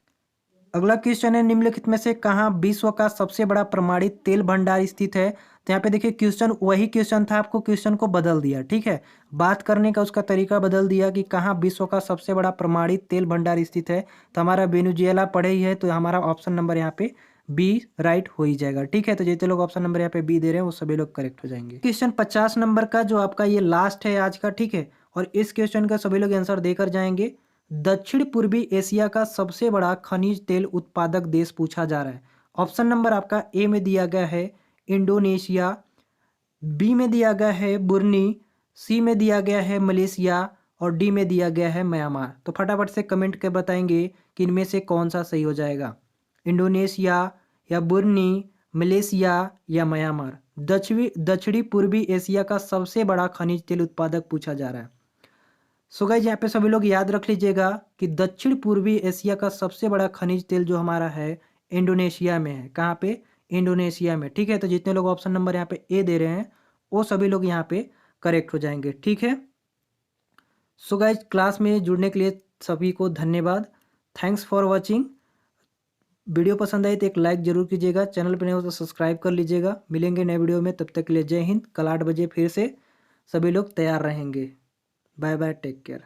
अगला क्वेश्चन है निम्नलिखित में से कहाँ विश्व का सबसे बड़ा प्रमाणित तेल भंडार स्थित है? तो यहाँ पे देखिए क्वेश्चन वही क्वेश्चन था, आपको क्वेश्चन को बदल दिया, ठीक है। बात करने का उसका तरीका बदल दिया कि कहाँ विश्व का सबसे बड़ा प्रमाणित तेल भंडार स्थित है। तो हमारा वेनेजुएला पड़े ही है, तो हमारा ऑप्शन नंबर यहाँ पे बी राइट हो ही जाएगा, ठीक है। तो जितने लोग ऑप्शन नंबर यहाँ पे बी दे रहे हैं वो सभी लोग करेक्ट हो जाएंगे। क्वेश्चन 50 नंबर का जो आपका ये लास्ट है आज का, ठीक है। और इस क्वेश्चन का सभी लोग आंसर देकर जाएंगे। दक्षिण पूर्वी एशिया का सबसे बड़ा खनिज तेल उत्पादक देश पूछा जा रहा है। ऑप्शन नंबर आपका ए में दिया गया है इंडोनेशिया, बी में दिया गया है बुर्नी, सी में दिया गया है मलेशिया और डी में दिया गया है म्यांमार। तो फटाफट से कमेंट कर बताएंगे कि इनमें से कौन सा सही हो जाएगा, इंडोनेशिया या बुर्नी, मलेशिया या म्यांमार? दक्षिणी पूर्वी एशिया का सबसे बड़ा खनिज तेल उत्पादक पूछा जा रहा है। सो गाइस यहाँ पे सभी लोग याद रख लीजिएगा कि दक्षिण पूर्वी एशिया का सबसे बड़ा खनिज तेल जो हमारा है इंडोनेशिया में है। कहाँ पे? इंडोनेशिया में, ठीक है। तो जितने लोग ऑप्शन नंबर यहाँ पे ए दे रहे हैं वो सभी लोग यहाँ पे करेक्ट हो जाएंगे, ठीक है। सो गाइस क्लास में जुड़ने के लिए सभी को धन्यवाद। Thanks for watching. वीडियो पसंद आई तो एक लाइक जरूर कीजिएगा, चैनल पर नहीं हो तो सब्सक्राइब कर लीजिएगा। मिलेंगे नए वीडियो में, तब तक के लिए जय हिंद। कल 8 बजे फिर से सभी लोग तैयार रहेंगे। Bye bye, take care.